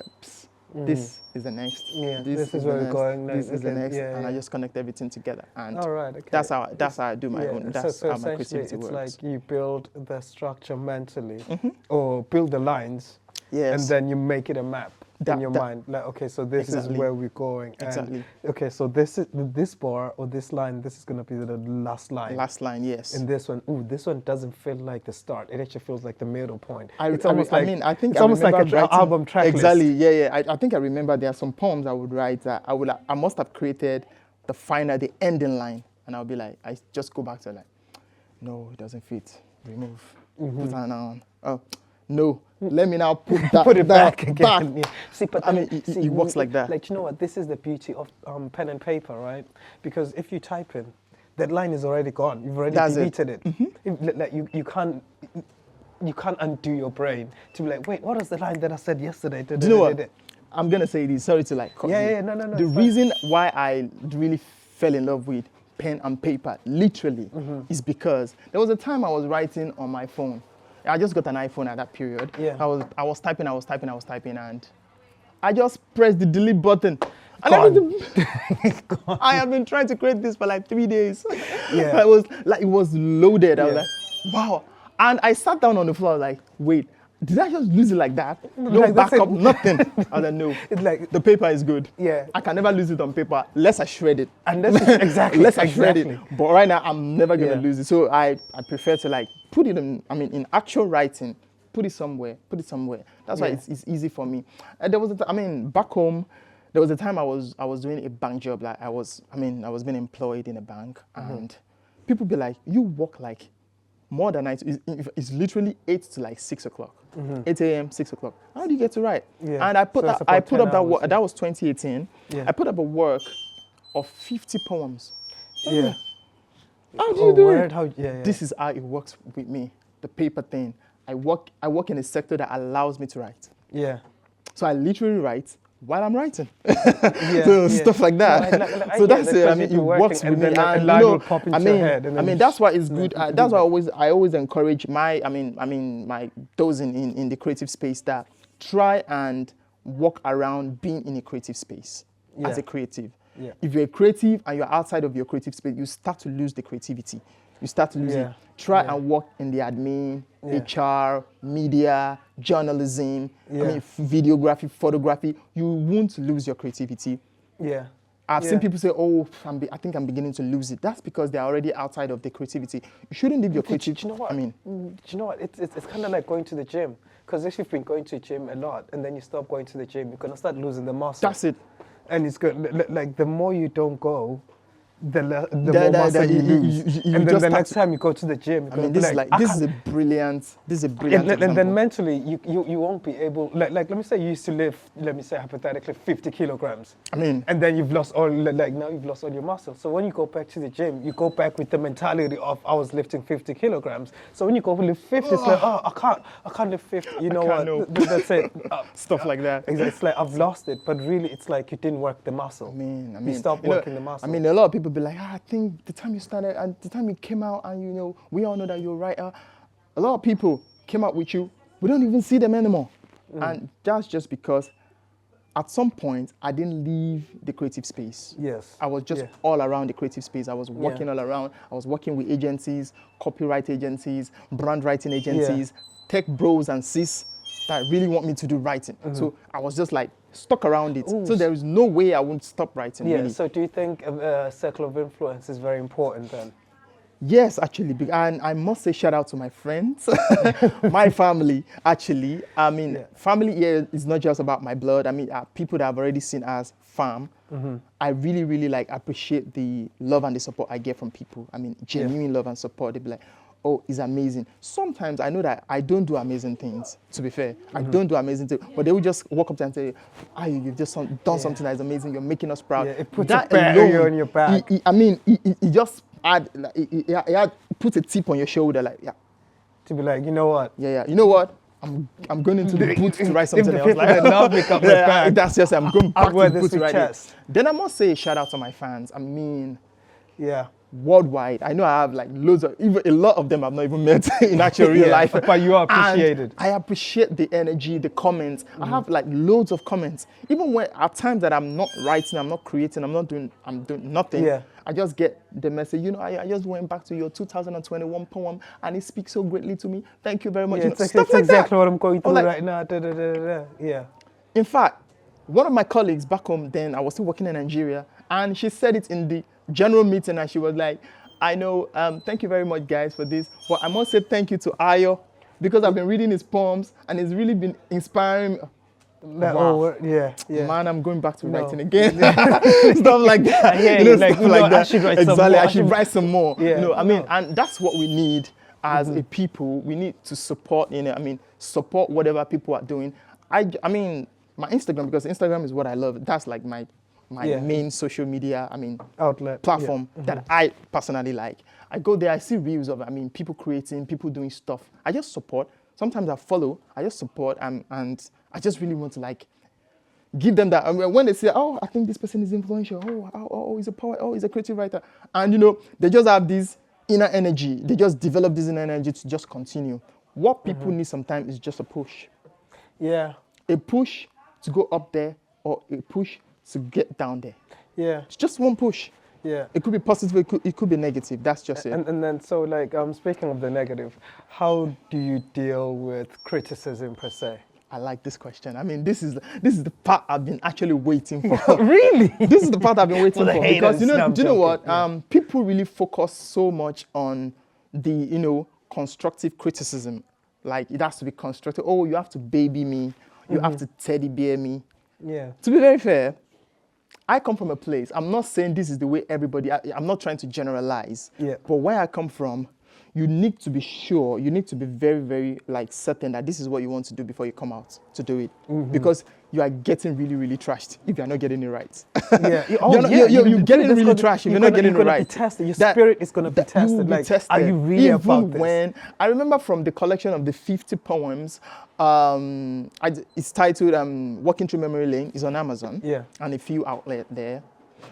this is the next. Yeah, this is where we're going next. This is the next, yeah, and I just connect everything together. And all right, okay. that's how I do my own. That's so how my creativity it's works. like you build the structure mentally, or build the lines, Yes. and then you make it a map in your mind. Like, okay, so this is where we're going. Exactly. And, okay, so this bar or this line, this is gonna be the last line. Last line, yes. And this one doesn't feel like the start. It actually feels like the middle point. I think it's I almost like an writing, album track exactly. list. Yeah. I think I remember there are some poems I would write that I must have created the ending line, and I'll be like, I just go back to like, no, it doesn't fit. Remove. Put that on. Oh, no. Let me now put that Put it back again. Yeah. See, but I mean, it works like that. Like, you know what? This is the beauty of pen and paper, right? Because if you type in, that line is already gone. You've already deleted it. Like you can't undo your brain to be like, wait, what was the line that I said yesterday? Do you know what? I'm gonna say this. Sorry to like cut you. Yeah, no. The reason why I really fell in love with pen and paper, literally, is because there was a time I was writing on my phone. I just got an iPhone at that period. Yeah. I was typing, and I just pressed the delete button. And I have been trying to create this for like 3 days. Yeah. It was loaded. I was Yeah. like, wow. And I sat down on the floor, like, wait, did I just lose it like that? No Like, that's backup, it. nothing. I was like, no. It's like, The paper is good. Yeah. I can never lose it on paper unless I shred it. and this is exactly. Unless I shred it. But right now, I'm never going to Yeah. lose it. So I prefer to like put it in actual writing, put it somewhere. That's why it's easy for me. And there was back home, there was a time I was doing a bank job. Like I was being employed in a bank, and people be like, you work like more than night. It's literally 8 to like 6 o'clock. 8 a.m., 6 o'clock. How do you get to write? Yeah. And I put So it's up about 10 that hours, work. yeah. That was 2018. Yeah. I put up a work of 50 poems. Yeah. How do you do it? Yeah. This is how it works with me. The paper thing. I work in a sector that allows me to write. Yeah. So I literally write while I'm writing. Yeah. So stuff like that. I So get that's that, it. I 'cause mean, you've it been works working with me. and then a And line you know, will pop into your head and then that's why it's you good. know, That's why I always encourage my those in the creative space that try and walk around being in a creative space as Yeah. a creative. Yeah. If you're a creative and you're outside of your creative space, you start to lose the creativity. You start to lose it. Yeah. Try Yeah. and work in the admin, Yeah. HR, media, journalism, Yeah. videography, photography. You won't lose your creativity. Yeah. I've Yeah. seen people say, oh, I think I'm beginning to lose it. That's because they're already outside of the creativity. You shouldn't leave your creativity. Do you know what? Do you know what? It's kind of like going to the gym. Because if you've been going to the gym a lot and then you stop going to the gym, you're going to start losing the muscle. That's it. And it's good. Like the more you don't go, the more muscle you lose. And then the next time you go to the gym, I mean, this is a brilliant and then mentally, you won't be able, like let me say you used to lift, let me say hypothetically 50 kilograms. I mean, and then you've lost all, like now you've lost all your muscle. So when you go back to the gym, you go back with the mentality of I was lifting 50 kilograms. So when you go lift 50, it's like, oh, I can't lift 50. You know what? That's it. Stuff like that. Exactly. It's like I've lost it, but really it's like you didn't work the muscle. I mean, you stopped working the muscle. I mean, a lot of people be like, I think the time you started and the time you came out, and we all know that you're a writer. A lot of people came out with you. We don't even see them anymore, and that's just because at some point I didn't leave the creative space. Yes. I was just all around the creative space. I was working all around. I was working with agencies, copyright agencies, brand writing agencies, tech bros and sis that really want me to do writing. So I was just like stuck around it. So there is no way I won't stop writing. Yeah. Really. So do you think a circle of influence is very important then? Yes, actually, and I must say shout out to my friends, my family, actually. I mean, family here is not just about my blood. I mean, people that I've already seen as fam. I really, really appreciate the love and the support I get from people. I mean, genuine love and support. They be like, oh, it's amazing. Sometimes I know that I don't do amazing things, to be fair. I don't do amazing things, but they will just walk up to me and say, you've just done something that is amazing. You're making us proud. Yeah, it puts a barrier on your back. It just put a tip on your shoulder, to be like, you know what? You know what? I'm going into the booth to write something else. Like, now pick up my bag. That's just, I'm going back to the booth to write it. Then I must say shout out to my fans. I mean, yeah, worldwide. I know I have like loads of, even a lot of them I've not even met in actual real life. But you are appreciated. And I appreciate the energy, the comments. I have like loads of comments. Even when at times that I'm not writing, I'm not creating, I'm doing nothing. Yeah. I just get the message, I just went back to your 2021 poem and it speaks so greatly to me. Thank you very much. Yeah, it's exactly what I'm going through right now. Yeah. In fact, one of my colleagues back home then, I was still working in Nigeria, and she said it in the general meeting, and she was like, I know, thank you very much guys for this, but I must say thank you to Ayo, because I've been reading his poems and it's really been inspiring. Wow. Yeah. Man, I'm going back to writing again. Stuff like that. I should write some more. I should write some more. Yeah. I mean, and that's what we need as a people. We need to support, support whatever people are doing. I mean, my Instagram, because Instagram is what I love. That's like my main social media, outlet, platform that I personally like. I go there, I see reels of, people creating, people doing stuff. I just support. Sometimes I follow, I just support, and I just really want to give them that. When they say, oh, I think this person is influential, oh, he's a poet, oh, he's a creative writer. And they just have this inner energy. They just develop this inner energy to just continue. What people need sometimes is just a push. Yeah. A push to go up there, or a push to get down there. Yeah. It's just one push. Yeah. It could be positive, it could be negative. That's just it. And then, so speaking of the negative, how do you deal with criticism per se? I like this question. I mean, this is the part I've been actually waiting for. Really? This is the part I've been waiting for. Because do you know what? Yeah. People really focus so much on the, constructive criticism. Like, it has to be constructive. Oh, you have to baby me. You have to teddy bear me. Yeah. To be very fair, I come from a place, I'm not saying this is the way everybody, I'm not trying to generalize. Yeah. But where I come from, you need to be sure, you need to be very, very certain that this is what you want to do before you come out to do it. Because you are getting really, really trashed if you're not getting it right. Yeah. You're getting really trashed if you're not getting it right. Your spirit is going to be tested. You will be tested. Are you really about this? When I remember from the collection of the 50 poems, it's titled Walking Through Memory Lane. It's on Amazon. Yeah. And a few outlets there.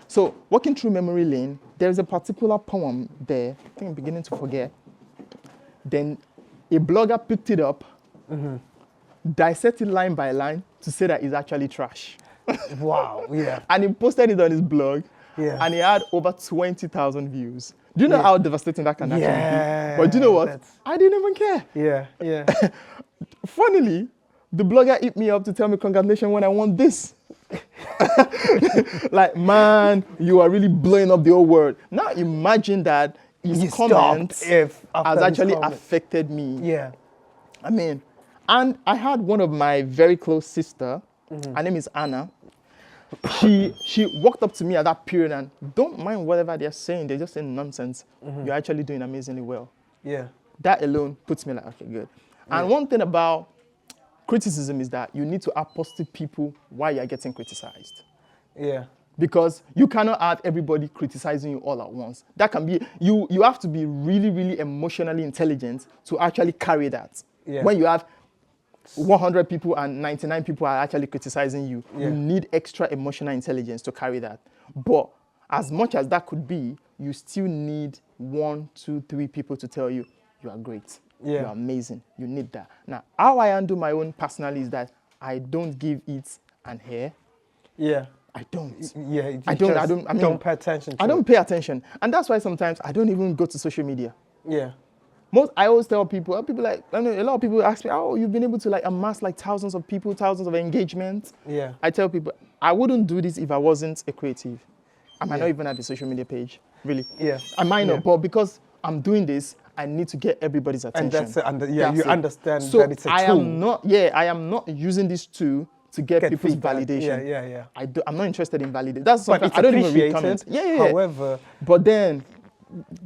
So, Walking Through Memory Lane, there's a particular poem there. I think I'm beginning to forget. Then a blogger picked it up, dissected line by line to say that it's actually trash. Wow, yeah. And he posted it on his blog, yeah. And he had over 20,000 views. Do you know how devastating that can actually be? But do you know what? I didn't even care. Yeah. Funnily, the blogger hit me up to tell me congratulations when I won this. Like, man, you are really blowing up the whole world. Now imagine that his comments has actually affected me. Yeah. I mean, and I had one of my very close sister, her name is Anna. she walked up to me at that period and don't mind whatever they're saying. They're just saying nonsense. You're actually doing amazingly well. Yeah. That alone puts me like, okay, good. And one thing about criticism is that you need to have positive people while you're getting criticized. Yeah. Because you cannot have everybody criticizing you all at once. That can be, you have to be really, really emotionally intelligent to actually carry that. Yeah. When you have 100 people and 99 people are actually criticizing you, you need extra emotional intelligence to carry that. But as much as that could be, you still need 1, 2, 3 people to tell you, you are great, you are amazing, you need that. Now, how I handle my own personally is that I don't give it an hair. Yeah. I don't. Yeah, I mean, don't pay attention to I don't pay attention. And that's why sometimes I don't even go to social media. Yeah. I always tell people like, I know a lot of people ask me, oh, you've been able to like amass like thousands of people, thousands of engagements. Yeah. I tell people, I wouldn't do this if I wasn't a creative. I might not even have a social media page, really. Yeah. I might not, but because I'm doing this, I need to get everybody's attention. And that's it. You understand so that it's a tool. I am not using this tool to get people's feedback. validation. Yeah. I'm not interested in validation. That's something But it's I don't even read comments. Yeah. However, but then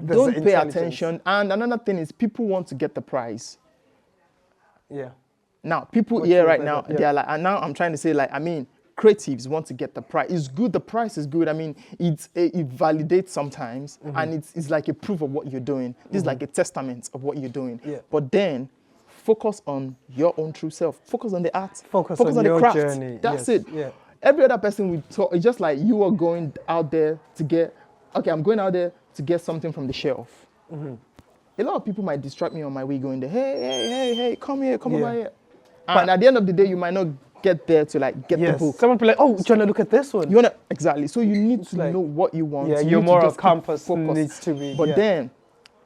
don't the pay attention. And another thing is people want to get the prize. Yeah. Now, people here right now, they are like, and now I'm trying to say like, I mean, creatives want to get the prize. It's good, the price is good. I mean, it validates sometimes, and it's like a proof of what you're doing. This is like a testament of what you're doing. Yeah. But then, focus on your own true self. Focus on the art. Focus on on the your craft. journey. That's Yes. it. Yeah. Every other person we talk, it's just like you are going out there to get, okay, I'm going out there to get something from the shelf. A lot of people might distract me on my way going there, hey, come here, come over here. And at the end of the day, you might not get there to like get the book. Someone be like, oh, do you want to look at this one? You wanna exactly. So you need to know what you want. Yeah, you your need to moral just keep compass focused. needs to be. But then,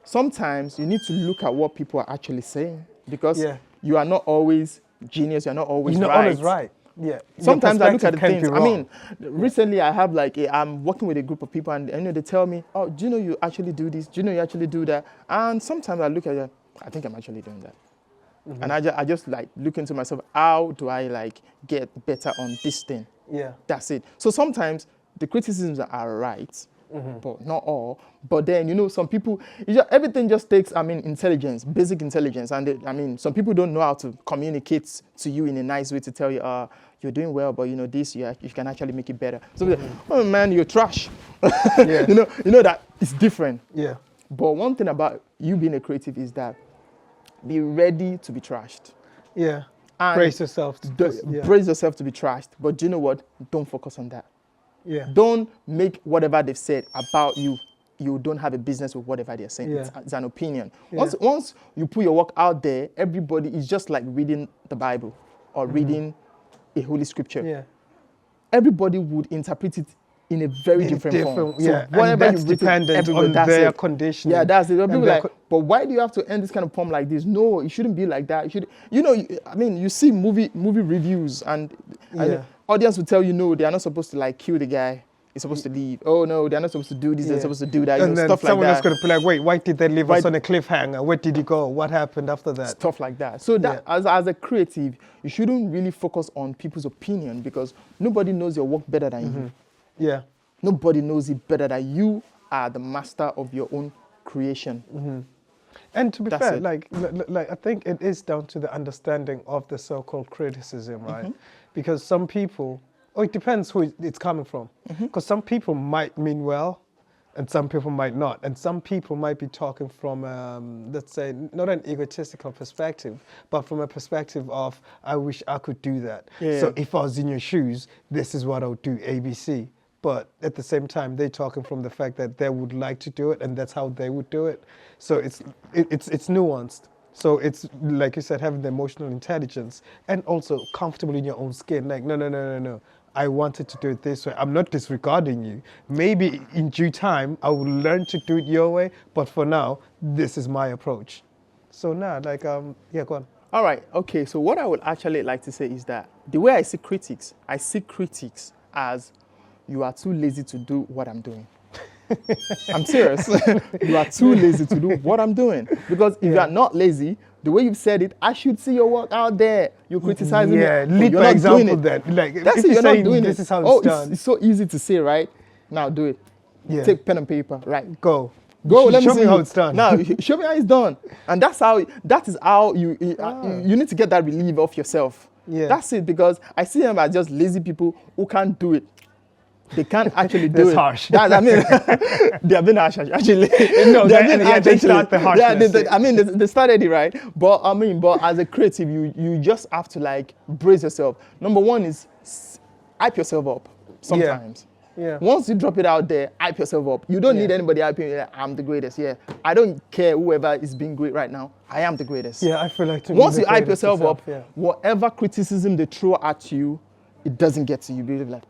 sometimes you need to look at what people are actually saying because you are not always genius. You're not always You're not right. always right. Yeah. Sometimes I look at the things. I mean, wrong. recently I have like I'm working with a group of people, and you know they tell me, "Oh, do you know you actually do this? Do you know you actually do that?" And sometimes I look at it, I think I'm actually doing that. And I just like look into myself, how do I like get better on this thing? Yeah. That's it. So sometimes the criticisms are right, but not all. But then, you know, some people, everything just takes, I mean, intelligence, basic intelligence. And I mean, some people don't know how to communicate to you in a nice way to tell you, you're doing well, but you know, this, you can actually make it better. So, like, oh man, you're trash. you know that it's different. Yeah. But one thing about you being a creative is that be ready to be trashed. Yeah. And brace yourself. Brace yourself to be trashed. But do you know what? Don't focus on that. Yeah. Don't make whatever they've said about you. You don't have a business with whatever they're saying. Yeah. It's an opinion. Yeah. Once you put your work out there, everybody is just like reading the Bible or reading a holy scripture. Yeah. Everybody would interpret it in a very different form. Yeah, so whatever and that's dependent on their condition. Yeah, that's it. People like, but why do you have to end this kind of poem like this? No, it shouldn't be like that. It should, you know, I mean, you see movie reviews, and the audience will tell you, no, they are not supposed to like kill the guy. He's supposed to leave. Oh no, they're not supposed to do this. They're supposed to do that. And then stuff like that. someone else going to be like, wait, why did they leave us on a cliffhanger? Where did he go? What happened after that? Stuff like that. So that as a creative, you shouldn't really focus on people's opinion because nobody knows your work better than you. Yeah. Nobody knows it better than you are the master of your own creation. And to be fair, like I think it is down to the understanding of the so-called criticism, right? Because some people, it depends who it's coming from. Because some people might mean well, and some people might not. And some people might be talking from, let's say, not an egotistical perspective, but from a perspective of, I wish I could do that. Yeah. So if I was in your shoes, this is what I would do, ABC. But at the same time, they're talking from the fact that they would like to do it, and that's how they would do it. So it's nuanced. So it's, like you said, having the emotional intelligence and also comfortable in your own skin. Like, no. I wanted to do it this way. I'm not disregarding you. Maybe in due time, I will learn to do it your way. But for now, this is my approach. So now, like, go on. All right. Okay. So what I would actually like to say is that the way I see critics as you are too lazy to do what I'm doing. I'm serious. You are too lazy to do what I'm doing. Because if you are not lazy, The way you've said it, I should see your work out there. You're criticizing me. Yeah, but lead you're by not doing example it. then. Like, That's if it, you're you're not saying doing this it. is how it's done. It's so easy to say, right? Now do it. Yeah. Take pen and paper, right? Go. Go, let me Show see me how you. it's done. Now, show me how it's done. And that is how you need to get that relief off yourself. Yeah. That's it, because I see them as just lazy people who can't do it. They can't actually do That's it. harsh. I mean, they have been harsh, actually. No, they start the harshness. I mean, they started it, right? But as a creative, you just have to like brace yourself. Number one is hype yourself up sometimes. Yeah. Once you drop it out there, hype yourself up. You don't Yeah. need anybody hyping you. Like, I'm the greatest. Yeah. I don't care whoever is being great right now. I am the greatest. Yeah, I feel like to Once be you the hype greatest yourself up, yeah. whatever criticism they throw at you, it doesn't get to you. You're like,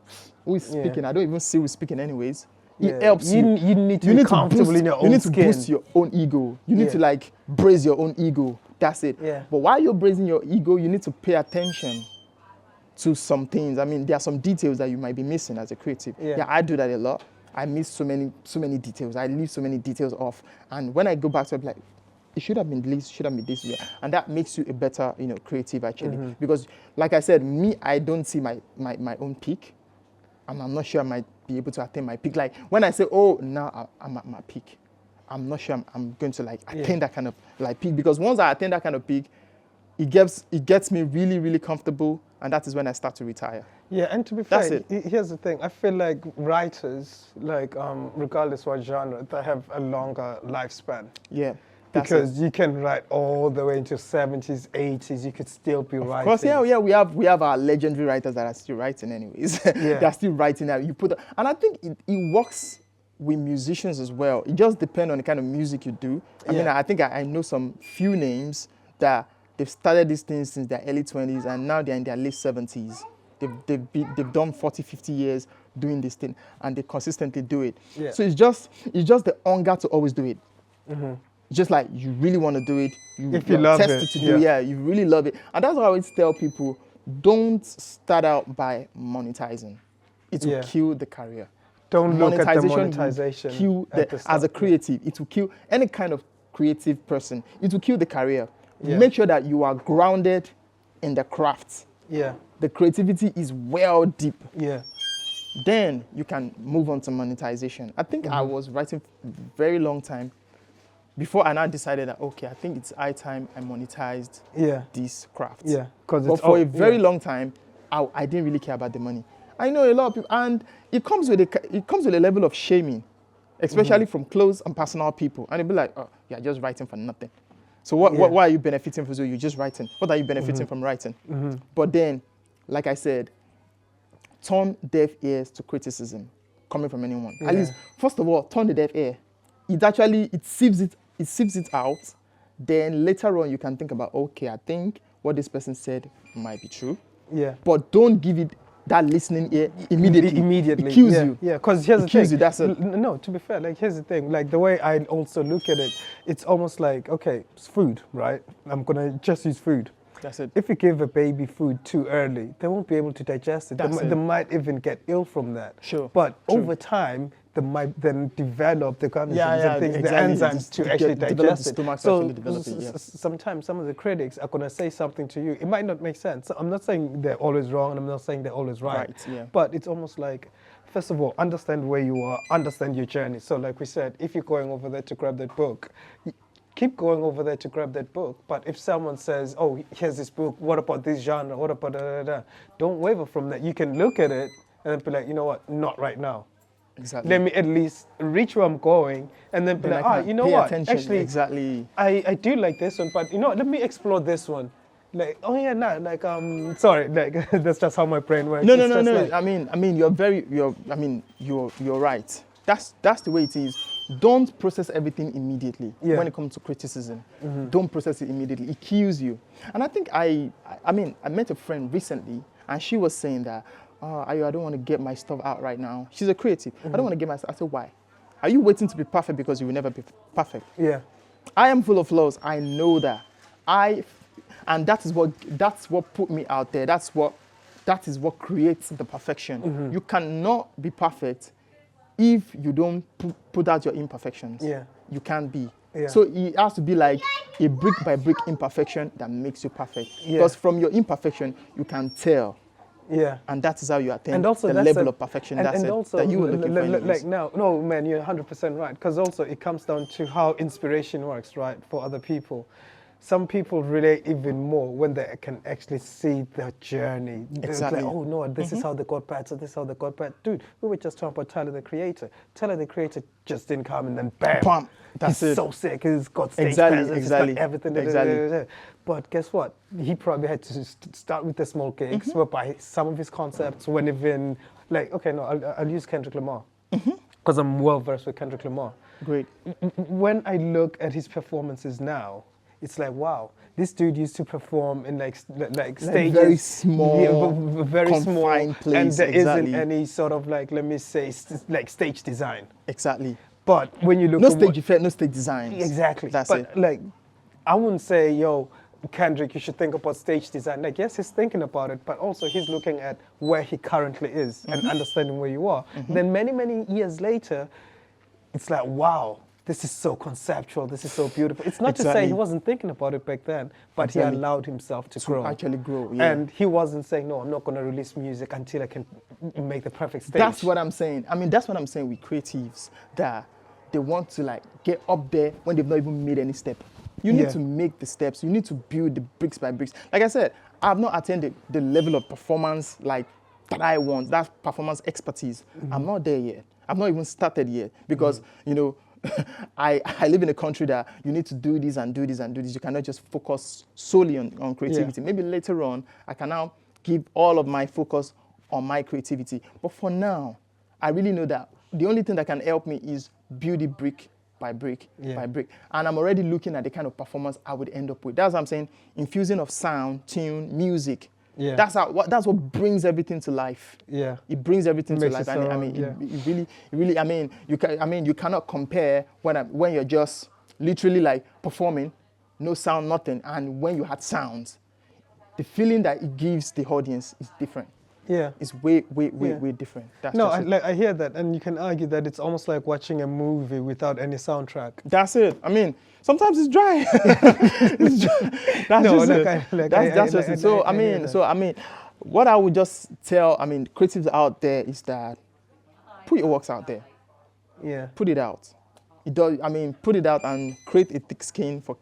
who is speaking? I don't even see who's speaking anyways. It helps you. You need to be comfortable in your own skin. You need to boost your own ego. You need to like brace your own ego. That's it. Yeah. But while you're bracing your ego, you need to pay attention to some things. I mean, there are some details that you might be missing as a creative. Yeah, I do that a lot. I miss so many details. I leave so many details off. And when I go back to it, like, it should have been this, should have been this, yeah. And that makes you a better, creative actually. Because, like I said, me, I don't see my own peak. And I'm not sure I might be able to attain my peak. Like when I say, oh, now I'm at my peak, I'm not sure I'm going to like attain that kind of like peak. Because once I attain that kind of peak, it gets me really, really comfortable. And that is when I start to retire. Yeah, and to be fair, here's the thing. I feel like writers, like regardless what genre, they have a longer lifespan. Yeah. Because you can write all the way into 70s, 80s, you could still be writing. Of course, yeah, we have our legendary writers that are still writing anyways. Yeah. They're still writing now. And I think it works with musicians as well. It just depends on the kind of music you do. I mean, I think I know some few names that they've started these things since their early 20s and now they're in their late 70s. They've done 40, 50 years doing this thing and they consistently do it. Yeah. So it's just the hunger to always do it. Just like you really want to do it, if you love tested it, to do, you really love it. And that's why I always tell people, don't start out by monetizing. It will kill the career. Don't look at the monetization. As a creative, it will kill any kind of creative person. It will kill the career. Yeah. Make sure that you are grounded in the craft. Yeah. The creativity is well deep. Yeah. Then you can move on to monetization. I think I was writing for a very long time before I now decided that, okay, I think it's high time I monetized this craft. Yeah. But for a very long time, I didn't really care about the money. I know a lot of people, and it comes with a level of shaming, especially from close and personal people. And they'll be like, oh, you're just writing for nothing. So why are you benefiting from? So you're just writing. What are you benefiting from writing? But then, like I said, turn deaf ears to criticism coming from anyone. At least, first of all, turn the deaf ear. It sieves it out. Then later on, you can think about, okay, I think what this person said might be true. Yeah. But don't give it that listening ear immediately. It kills you. Yeah, because here's the thing. It kills you, that's it. No, to be fair, like here's the thing. Like the way I also look at it, it's almost like, okay, it's food, right? I'm going to just use food. That's it. If you give a baby food too early, they won't be able to digest it. They might even get ill from that. Sure. But over time, they might then develop the organisms and things, exactly. The enzymes to actually digest it. So sometimes some of the critics are going to say something to you. It might not make sense. So I'm not saying they're always wrong, and I'm not saying they're always right. But it's almost like, first of all, understand where you are, understand your journey. So like we said, if you're going over there to grab that book, keep going over there to grab that book. But if someone says, oh, here's this book, what about this genre, what about da-da-da-da, don't waver from that. You can look at it and then be like, you know what, not right now. Exactly. Let me at least reach where I'm going and then be like, you know what, actually, exactly. I do like this one, but you know what, let me explore this one. Like, oh yeah, no, like, sorry, like, that's just how my brain works. No. Like, I mean, you're right. That's the way it is. Don't process everything immediately when it comes to criticism. Don't process it immediately. It kills you. And I think I met a friend recently, and she was saying that, I don't want to get my stuff out right now. She's a creative. I don't want to get my stuff. I said, why? Are you waiting to be perfect because you will never be perfect? Yeah. I am full of flaws. I know that. And that's what put me out there. That is what creates the perfection. You cannot be perfect if you don't put out your imperfections. Yeah. You can't be. Yeah. So it has to be like a brick by brick imperfection that makes you perfect. Yeah. Because from your imperfection, you can tell. Yeah. And that is how you attain And also the that's level a- of perfection and also, that you were looking for like anyways. now, no man, you're 100% right. Because also it comes down to how inspiration works, right, for other people. Some people relate even more when they can actually see the journey. It's Exactly. like, oh no, this is how they got bad, so this is how they got bad. Dude, we were just talking about Tyler the Creator. Tyler the Creator just didn't come and then bam. Bam, that's he's it. so sick, he's got stage Exactly, presence, exactly, he's got everything. exactly. But guess what? He probably had to start with the small gigs, whereby some of his concepts weren't even like, okay, no, I'll use Kendrick Lamar. Because I'm well versed with Kendrick Lamar. Great. When I look at his performances now, it's like, wow, this dude used to perform in like stages, very small, very small, confined place, and there exactly. not any sort of like, let me say, like stage design. Exactly. But when you look No at stage effect, no stage designs. exactly, That's but it. like, I wouldn't say, yo, Kendrick, you should think about stage design. Like, yes, he's thinking about it, but also he's looking at where he currently is and understanding where you are. Then many, many years later, it's like, wow, this is so conceptual, this is so beautiful. It's not to say Exactly. he wasn't thinking about it back then, but Exactly. he allowed himself to grow. Actually grow, yeah. And he wasn't saying, no, I'm not going to release music until I can make the perfect stage. That's what I'm saying. I mean, that's what I'm saying with creatives, that they want to like get up there when they've not even made any step. You need Yeah. to make the steps. You need to build the bricks by bricks. Like I said, I've not attained the level of performance like that I want, that performance expertise. I'm not there yet. I've not even started yet because, you know, I live in a country that you need to do this and do this and do this. You cannot just focus solely on creativity. Yeah. Maybe later on, I can now give all of my focus on my creativity. But for now, I really know that the only thing that can help me is build it brick by brick by brick. And I'm already looking at the kind of performance I would end up with. That's what I'm saying, infusing of sound, tune, music. Yeah. That's what brings everything to life. Yeah. It brings everything to Makes life. it And I so, mean, yeah. it really, I mean, you cannot compare when you're just literally like performing, no sound, nothing, and when you had sounds, the feeling that it gives the audience is different. Yeah. It's way Yeah. different. That's No, just it. I hear that, and you can argue that it's almost like watching a movie without any soundtrack. That's it. I mean, sometimes it's dry. It's dry. That's No, just like it. That's just it. So I mean, what I would just tell, I mean, creatives out there is that put your works out there. Yeah. Put it out. It does. I mean, put it out and create a thick skin for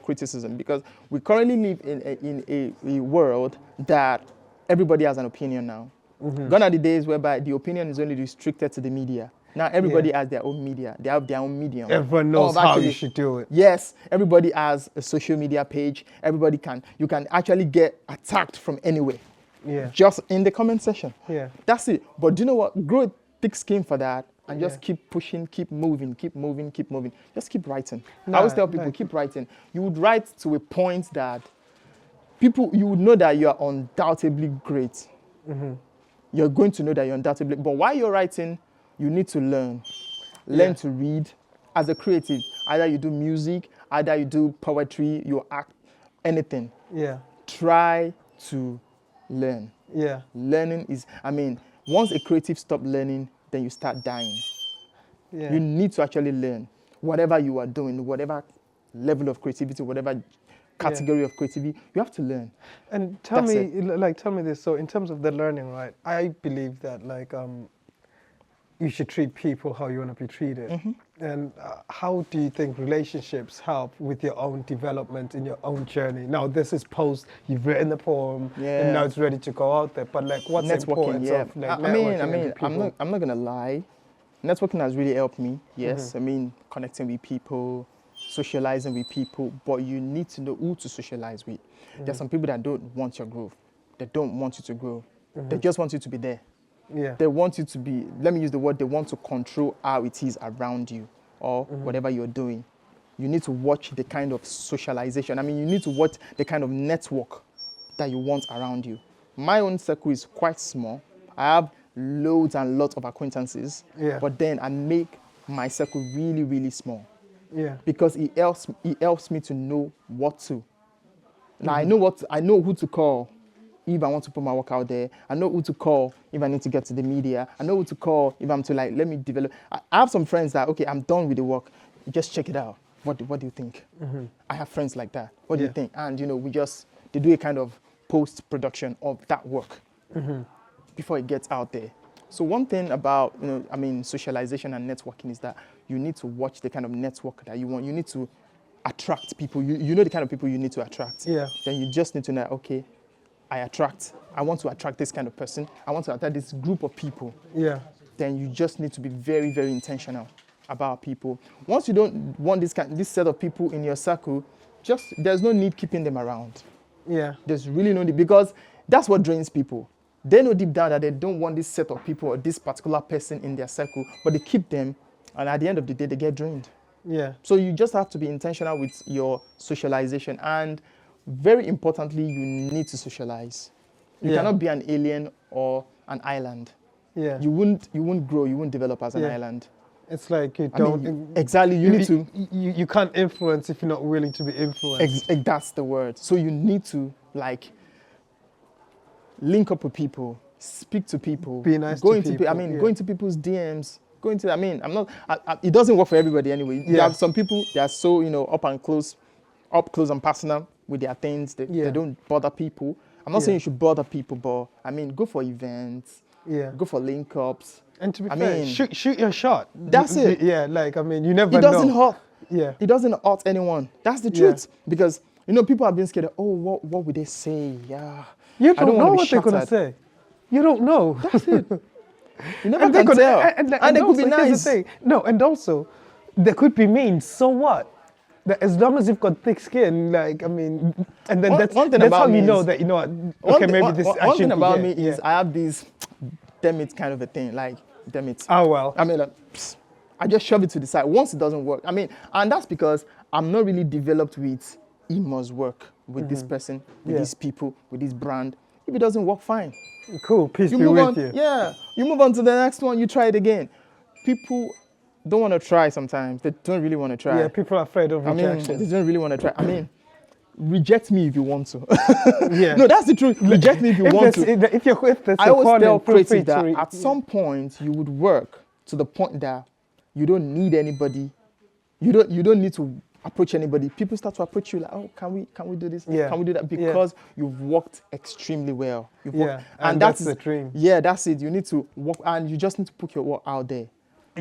criticism, because we currently live in a world that everybody has an opinion now. Gone are the days whereby the opinion is only restricted to the media. Now everybody has their own media. They have their own medium. Everyone knows how you should do it. Yes, everybody has a social media page. You can actually get attacked from anywhere. Yeah. Just in the comment section. Yeah. That's it. But do you know what? Grow a thick skin for that and just Yeah. keep pushing, keep moving. Just keep writing. I Nah, always tell people, like- keep writing. You would write to a point that you would know that you are undoubtedly great. You're going to know that you're undoubtedly, but while you're writing, you need to learn. Learn Yeah. to read. As a creative, either you do music, either you do poetry, you act, anything. Yeah. Try to learn. Yeah. Learning is, I mean, once a creative stops learning, then you start dying. Yeah. You need to actually learn. Whatever you are doing, whatever level of creativity, whatever category of creativity, you have to learn. And tell That's me this. So in terms of the learning, right? I believe that you should treat people how you want to be treated. And how do you think relationships help with your own development in your own journey? Now this is post, you've written the poem, and now it's ready to go out there. But like, what's the Networking, importance yeah. of like I networking mean, with people? I'm not gonna lie. Networking has really helped me. Yes, I mean, connecting with people, socializing with people, but you need to know who to socialize with. There's some people that don't want your growth. They don't want you to grow. They just want you to be there. Yeah. They want you to be, let me use the word, they want to control how it is around you or whatever you're doing. You need to watch the kind of socialization. I mean, you need to watch the kind of network that you want around you. My own circle is quite small. I have loads and lots of acquaintances, but then I make my circle really, really small. Yeah. Because it helps me to know what to. Now I know who to call if I want to put my work out there. I know who to call if I need to get to the media. I know who to call if I'm to like, let me develop. I have some friends that, okay, I'm done with the work. Just check it out. What do you think? I have friends like that. What do you Yeah. think? And they do a kind of post-production of that work before it gets out there. So one thing about, socialization and networking is that you need to watch the kind of network that you want. You need to attract people. You know the kind of people you need to attract. Yeah. Then you just need to know, okay, I want to attract this kind of person. I want to attract this group of people. Yeah. Then you just need to be very, very intentional about people. Once you don't want this set of people in your circle, there's no need keeping them around. Yeah. There's really no need, because that's what drains people. They know deep down that they don't want this set of people or this particular person in their circle, but they keep them, and at the end of the day, they get drained. Yeah. So you just have to be intentional with your socialization, and very importantly, you need to socialize. You cannot be an alien or an island. Yeah. You won't grow, you won't develop as an Yeah. island. It's like you don't. Exactly, you need to. You can't influence if you're not willing to be influenced. That's the word. So you need to link up with people, speak to people, Be nice go to into people. go into people's DMs. It doesn't work for everybody anyway. You have some people that are so up close and personal with their things. They don't bother people. I'm not saying you should bother people, but go for events. Yeah. Go for link ups. And to be fair, shoot your shot. That's it. Yeah, you never know. It doesn't hurt. Yeah. It doesn't hurt anyone. That's the truth. Because people have been scared of, what would they say? Yeah. You don't know what they're gonna say. You don't know. That's it. You never can tell. And they could be here's nice. the thing. No, and also, they could be mean. So what? As long as you've got thick skin, and then that's how you know that One thing about me is I have this damn it kind of a thing, damn it. Oh well. I just shove it to the side once it doesn't work. And that's because I'm not really developed with it must work with this person, with these people, with this brand. If it doesn't work, fine. Cool, peace You be move with on. you. Yeah, you move on to the next one. You try it again. People don't want to try sometimes. They don't really want to try. Yeah, people are afraid of rejection. They don't really want to try. Reject me if you want to. Yeah. No, that's the truth. Reject me if you want to. I always tell creatives that at some point you would work to the point that you don't need anybody. You don't need to approach anybody. People start to approach you like, oh, can we do this? Yeah. Can we do that? Because you've worked extremely well. And that's the dream. Yeah, that's it. You need to work, and you just need to put your work out there.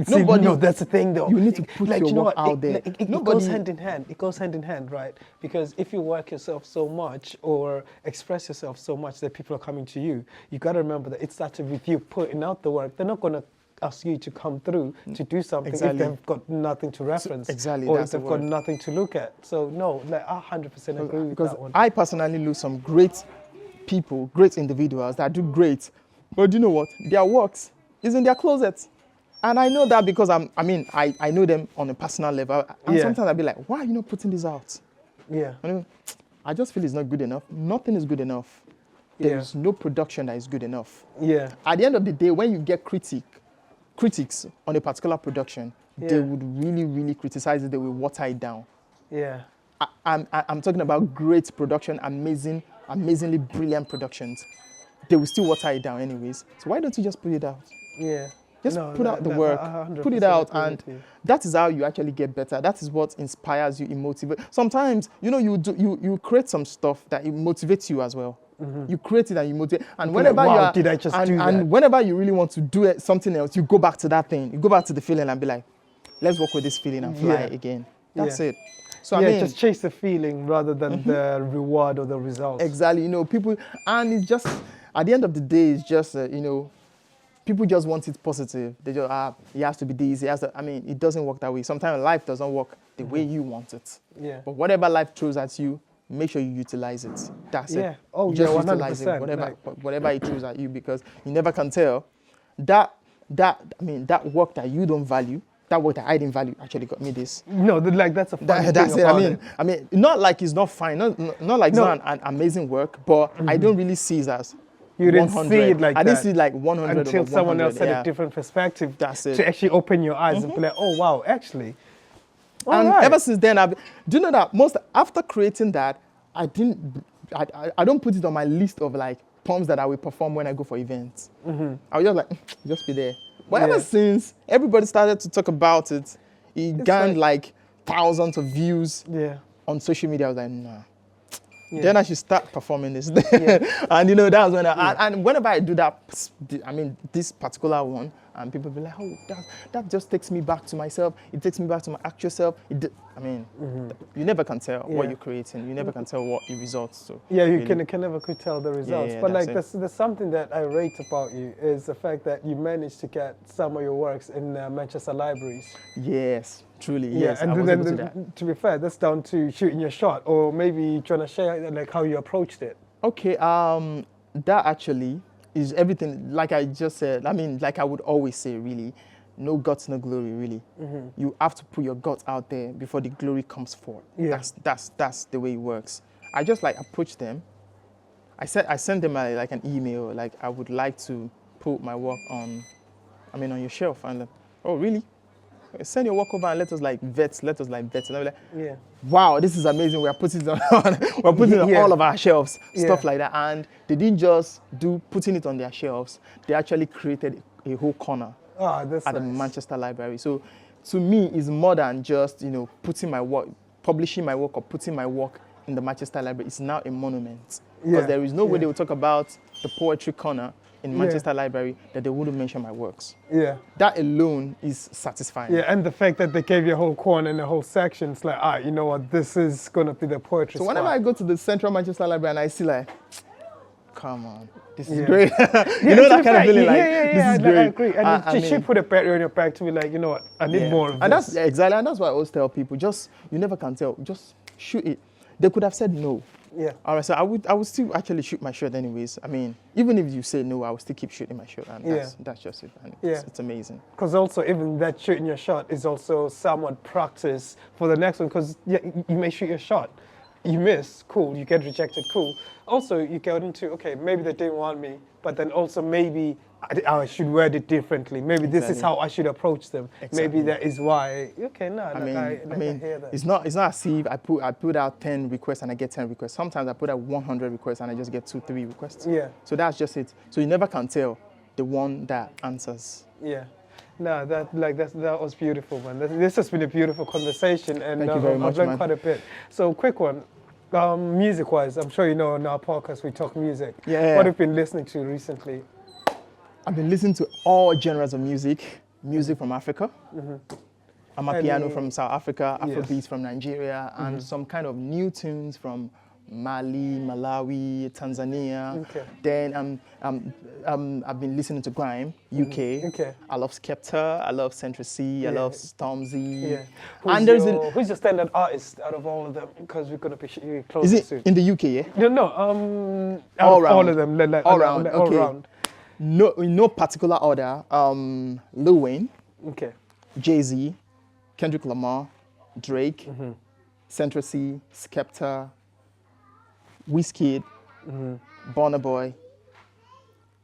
No, that's the thing though. You need to put your work out there. It goes hand in hand. It goes hand in hand, right? Because if you work yourself so much or express yourself so much that people are coming to you, you got to remember that it starts with you putting out the work. They're not going to ask you to come through to do something if they've got nothing to reference. Or if they've got nothing to look at. So no, I 100% agree with that one. I personally know some great people, great individuals that do great, but do you know what? Their works is in their closets. And I know that because I know them on a personal level. And sometimes I'll be like, why are you not putting this out? Yeah. I just feel it's not good enough. Nothing is good enough. There is no production that is good enough. Yeah. At the end of the day, when you get critics on a particular production, they would really, really criticize it. They will water it down. Yeah. I'm talking about great production, amazingly brilliant productions. They will still water it down anyways. So why don't you just put it out? Yeah. Just put out the work, put it out, and that is how you actually get better. That is what inspires you, it motivates. Sometimes, you create some stuff that it motivates you as well. You create it and you motivate. And whenever whenever you really want to do something else, you go back to that thing. You go back to the feeling and be like, let's work with this feeling and fly again. That's it. So just chase the feeling rather than the reward or the results. Exactly. People, and it's just at the end of the day, it's just people just want it positive. They just, it has to be this, it doesn't work that way. Sometimes life doesn't work the way you want it. Yeah. But whatever life throws at you, make sure you utilize it. That's it. Oh, just 100%. utilize it, whatever it throws at you, because you never can tell. That work that you don't value, that work that I didn't value actually got me this. No, that's a fun that's thing it. Not like it's not fine, not like it's not an amazing work, but I don't really see it as you didn't see it like that. I didn't see it like 100 until someone else had a different perspective. That's it. To actually open your eyes and be like, oh wow, actually. Ever since then, do you know that after creating that, I don't put it on my list of poems that I will perform when I go for events. I was just just be there. But ever since everybody started to talk about it, it gained thousands of views Yeah. on social media. I was like, nah. Yeah. Then I should start performing this. Yeah. And you know, that's when and whenever I do that, I mean, this particular one, and people be like, oh, that just takes me back to myself. It takes me back to my actual self. I mean, you never can tell what you're creating. You never can tell what it results to. Yeah, you really. can never could tell the results. yeah, but like, that's there's something that I rate about you is the fact that you managed to get some of your works in Manchester libraries. Yes, truly. Yeah, Yes, and I was then able to do that. to be fair, that's down to shooting your shot, or maybe trying to share like how you approached it. Okay, that actually is everything. Like I just said, I mean, like I would always say, really, no guts, no glory, really. You have to put your guts out there before the glory comes forth. Yeah. That's the way it works. I just like approach them. I sent them like an email, like I would like to put my work on your shelf, and like, oh really? Send your work over and let us like vet. And I'm like, Yeah. wow, this is amazing. We're putting it on all of our shelves, stuff Yeah. like that. And they didn't just do putting it on their shelves. They actually created a whole corner That's at the nice. Manchester Library. So to me, it's more than just, putting my work, publishing my work or putting my work in the Manchester Library. It's now a monument. Because Yeah. there is no way Yeah. they will talk about the poetry corner in Manchester Library that they wouldn't mention my works. Yeah. That alone is satisfying. Yeah, and the fact that they gave you a whole corner and a whole section, it's like, you know what, this is going to be the poetry So whenever spot. I go to the Central Manchester Library and I see like, come on, this is Yeah. great. you Yeah, know to that be kind of fair, feeling like, yeah, this is great. I agree. And I you should mean, put a battery on your back to be like, you know what, I need more of and this. that's exactly, and that's why I always tell people, you never can tell, just shoot it. They could have said no. Yeah. All right, so I would still actually shoot my shot anyways. I mean, even if you say no, I would still keep shooting my shot, and that's just it. And it's amazing. Because also even that shooting your shot is also somewhat practice for the next one, because you may shoot your shot, you miss, cool, you get rejected, cool. Also you get into, okay, maybe they didn't want me, but then also maybe I should word it differently. Maybe this is how I should approach them. Exactly. Maybe that is why, okay, no, I I hear that. it's not as if I put out 10 requests and I get 10 requests. Sometimes I put out 100 requests and I just get 2-3 requests. Yeah. So that's just it. So you never can tell the one that answers. Yeah. No, that was beautiful, man. This has been a beautiful conversation, and Thank you very much, I've learned man. quite a bit. So, quick one, music-wise, I'm sure you know on our podcast we talk music. Yeah. What have you been listening to recently? I've been listening to all genres of music from Africa. I'm a piano from South Africa, Afrobeats from Nigeria, and some kind of new tunes from Mali, Malawi, Tanzania. Okay. Then I've been listening to grime, UK. Okay. I love Skepta, I love Central C, I love Stormzy. Yeah. Who's your standard artist out of all of them? Because we're going to be close Is it soon. in the UK, yeah? No, out All of round. all of them. All round, All okay. round. No, in no particular order. Lil Wayne, Okay. Jay-Z, Kendrick Lamar, Drake, Central C, Skepta, Wizkid, Burna Boy.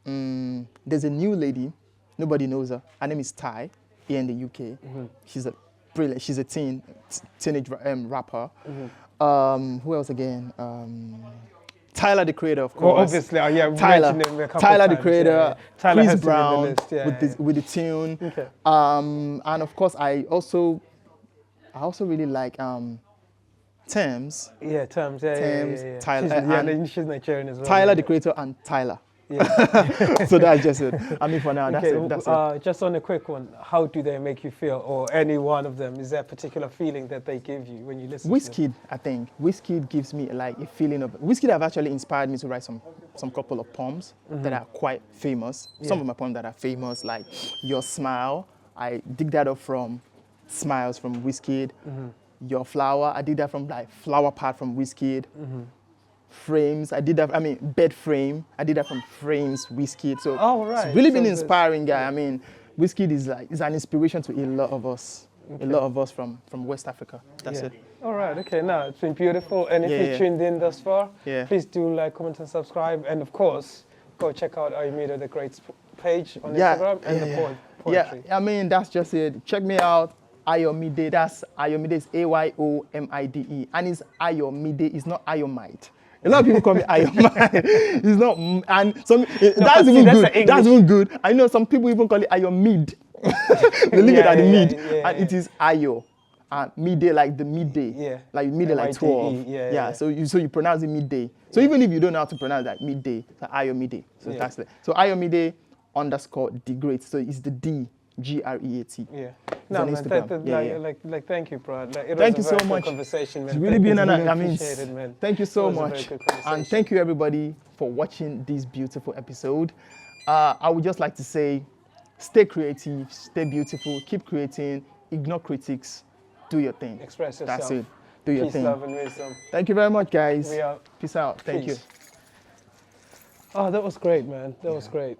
There's a new lady, nobody knows her. Her name is Ty, here in the UK. She's a brilliant. She's a teenage rapper. Who else again? Tyler, the Creator, of course. Well, obviously, yeah, we Tyler, mentioned him a couple Tyler, of the times, Creator, yeah. Tyler Chris has to be in the Brown list, yeah, with the tune. Okay. And of course, I also really like Thames. Yeah, Thames, yeah. Tyler, She's Nigerian as well. Tyler, yeah. the Creator, and Tyler. Yeah. So that's just it. I mean, for now, that's Okay, it. That's it. just on a quick one, how do they make you feel, or any one of them? Is there a particular feeling that they give you when you listen to them? Wizkid, I think. Wizkid gives me like a feeling of... Wizkid have actually inspired me to write some couple of poems that are quite famous. Some of my poems that are famous, like Your Smile. I dig that up from Smiles from Wizkid. Your Flower, I did that from like Flower Part from Wizkid. Frames, I did that, Bed Frame, I did that from Frames, Wizkid. So it's really been inspiring guy. I mean, Wizkid is an inspiration to a lot of us. A lot of us from West Africa. That's it. All right, okay, now it's been beautiful. And if you tuned in thus far, please do like, comment, and subscribe. And of course, go check out Ayomide D'Great's page on Instagram and the poetry. Yeah, I mean, that's just it. Check me out. Ayomide, that's Ayomide, is Ayomide. And it's Ayomide, it's not Ayomide. A lot of people call me Ayomide. It's not, and that's even good. That's even good. I know some people even call it Ayomide. They leave it at the mid, and it is Ayo. and midday like the midday. Yeah. Like midday like 12. Yeah. So you pronounce it midday. So even if you don't know how to pronounce that midday, it's like Ayomide. So that's it. So Ayomide _ D'Great. So it's the D. G-R-E-A-T. Yeah. No, man, thank you, bro. Like, thank you so much. Conversation, man. It's really been appreciated, man. Thank you so much. And thank you, everybody, for watching this beautiful episode. I would just like to say, stay creative, stay beautiful, keep creating, ignore critics, do your thing. Express yourself. That's it. Do your Peace, thing. love, and wisdom. Thank you very much, guys. We out. Peace out. Thank you. Oh, that was great, man. That was great.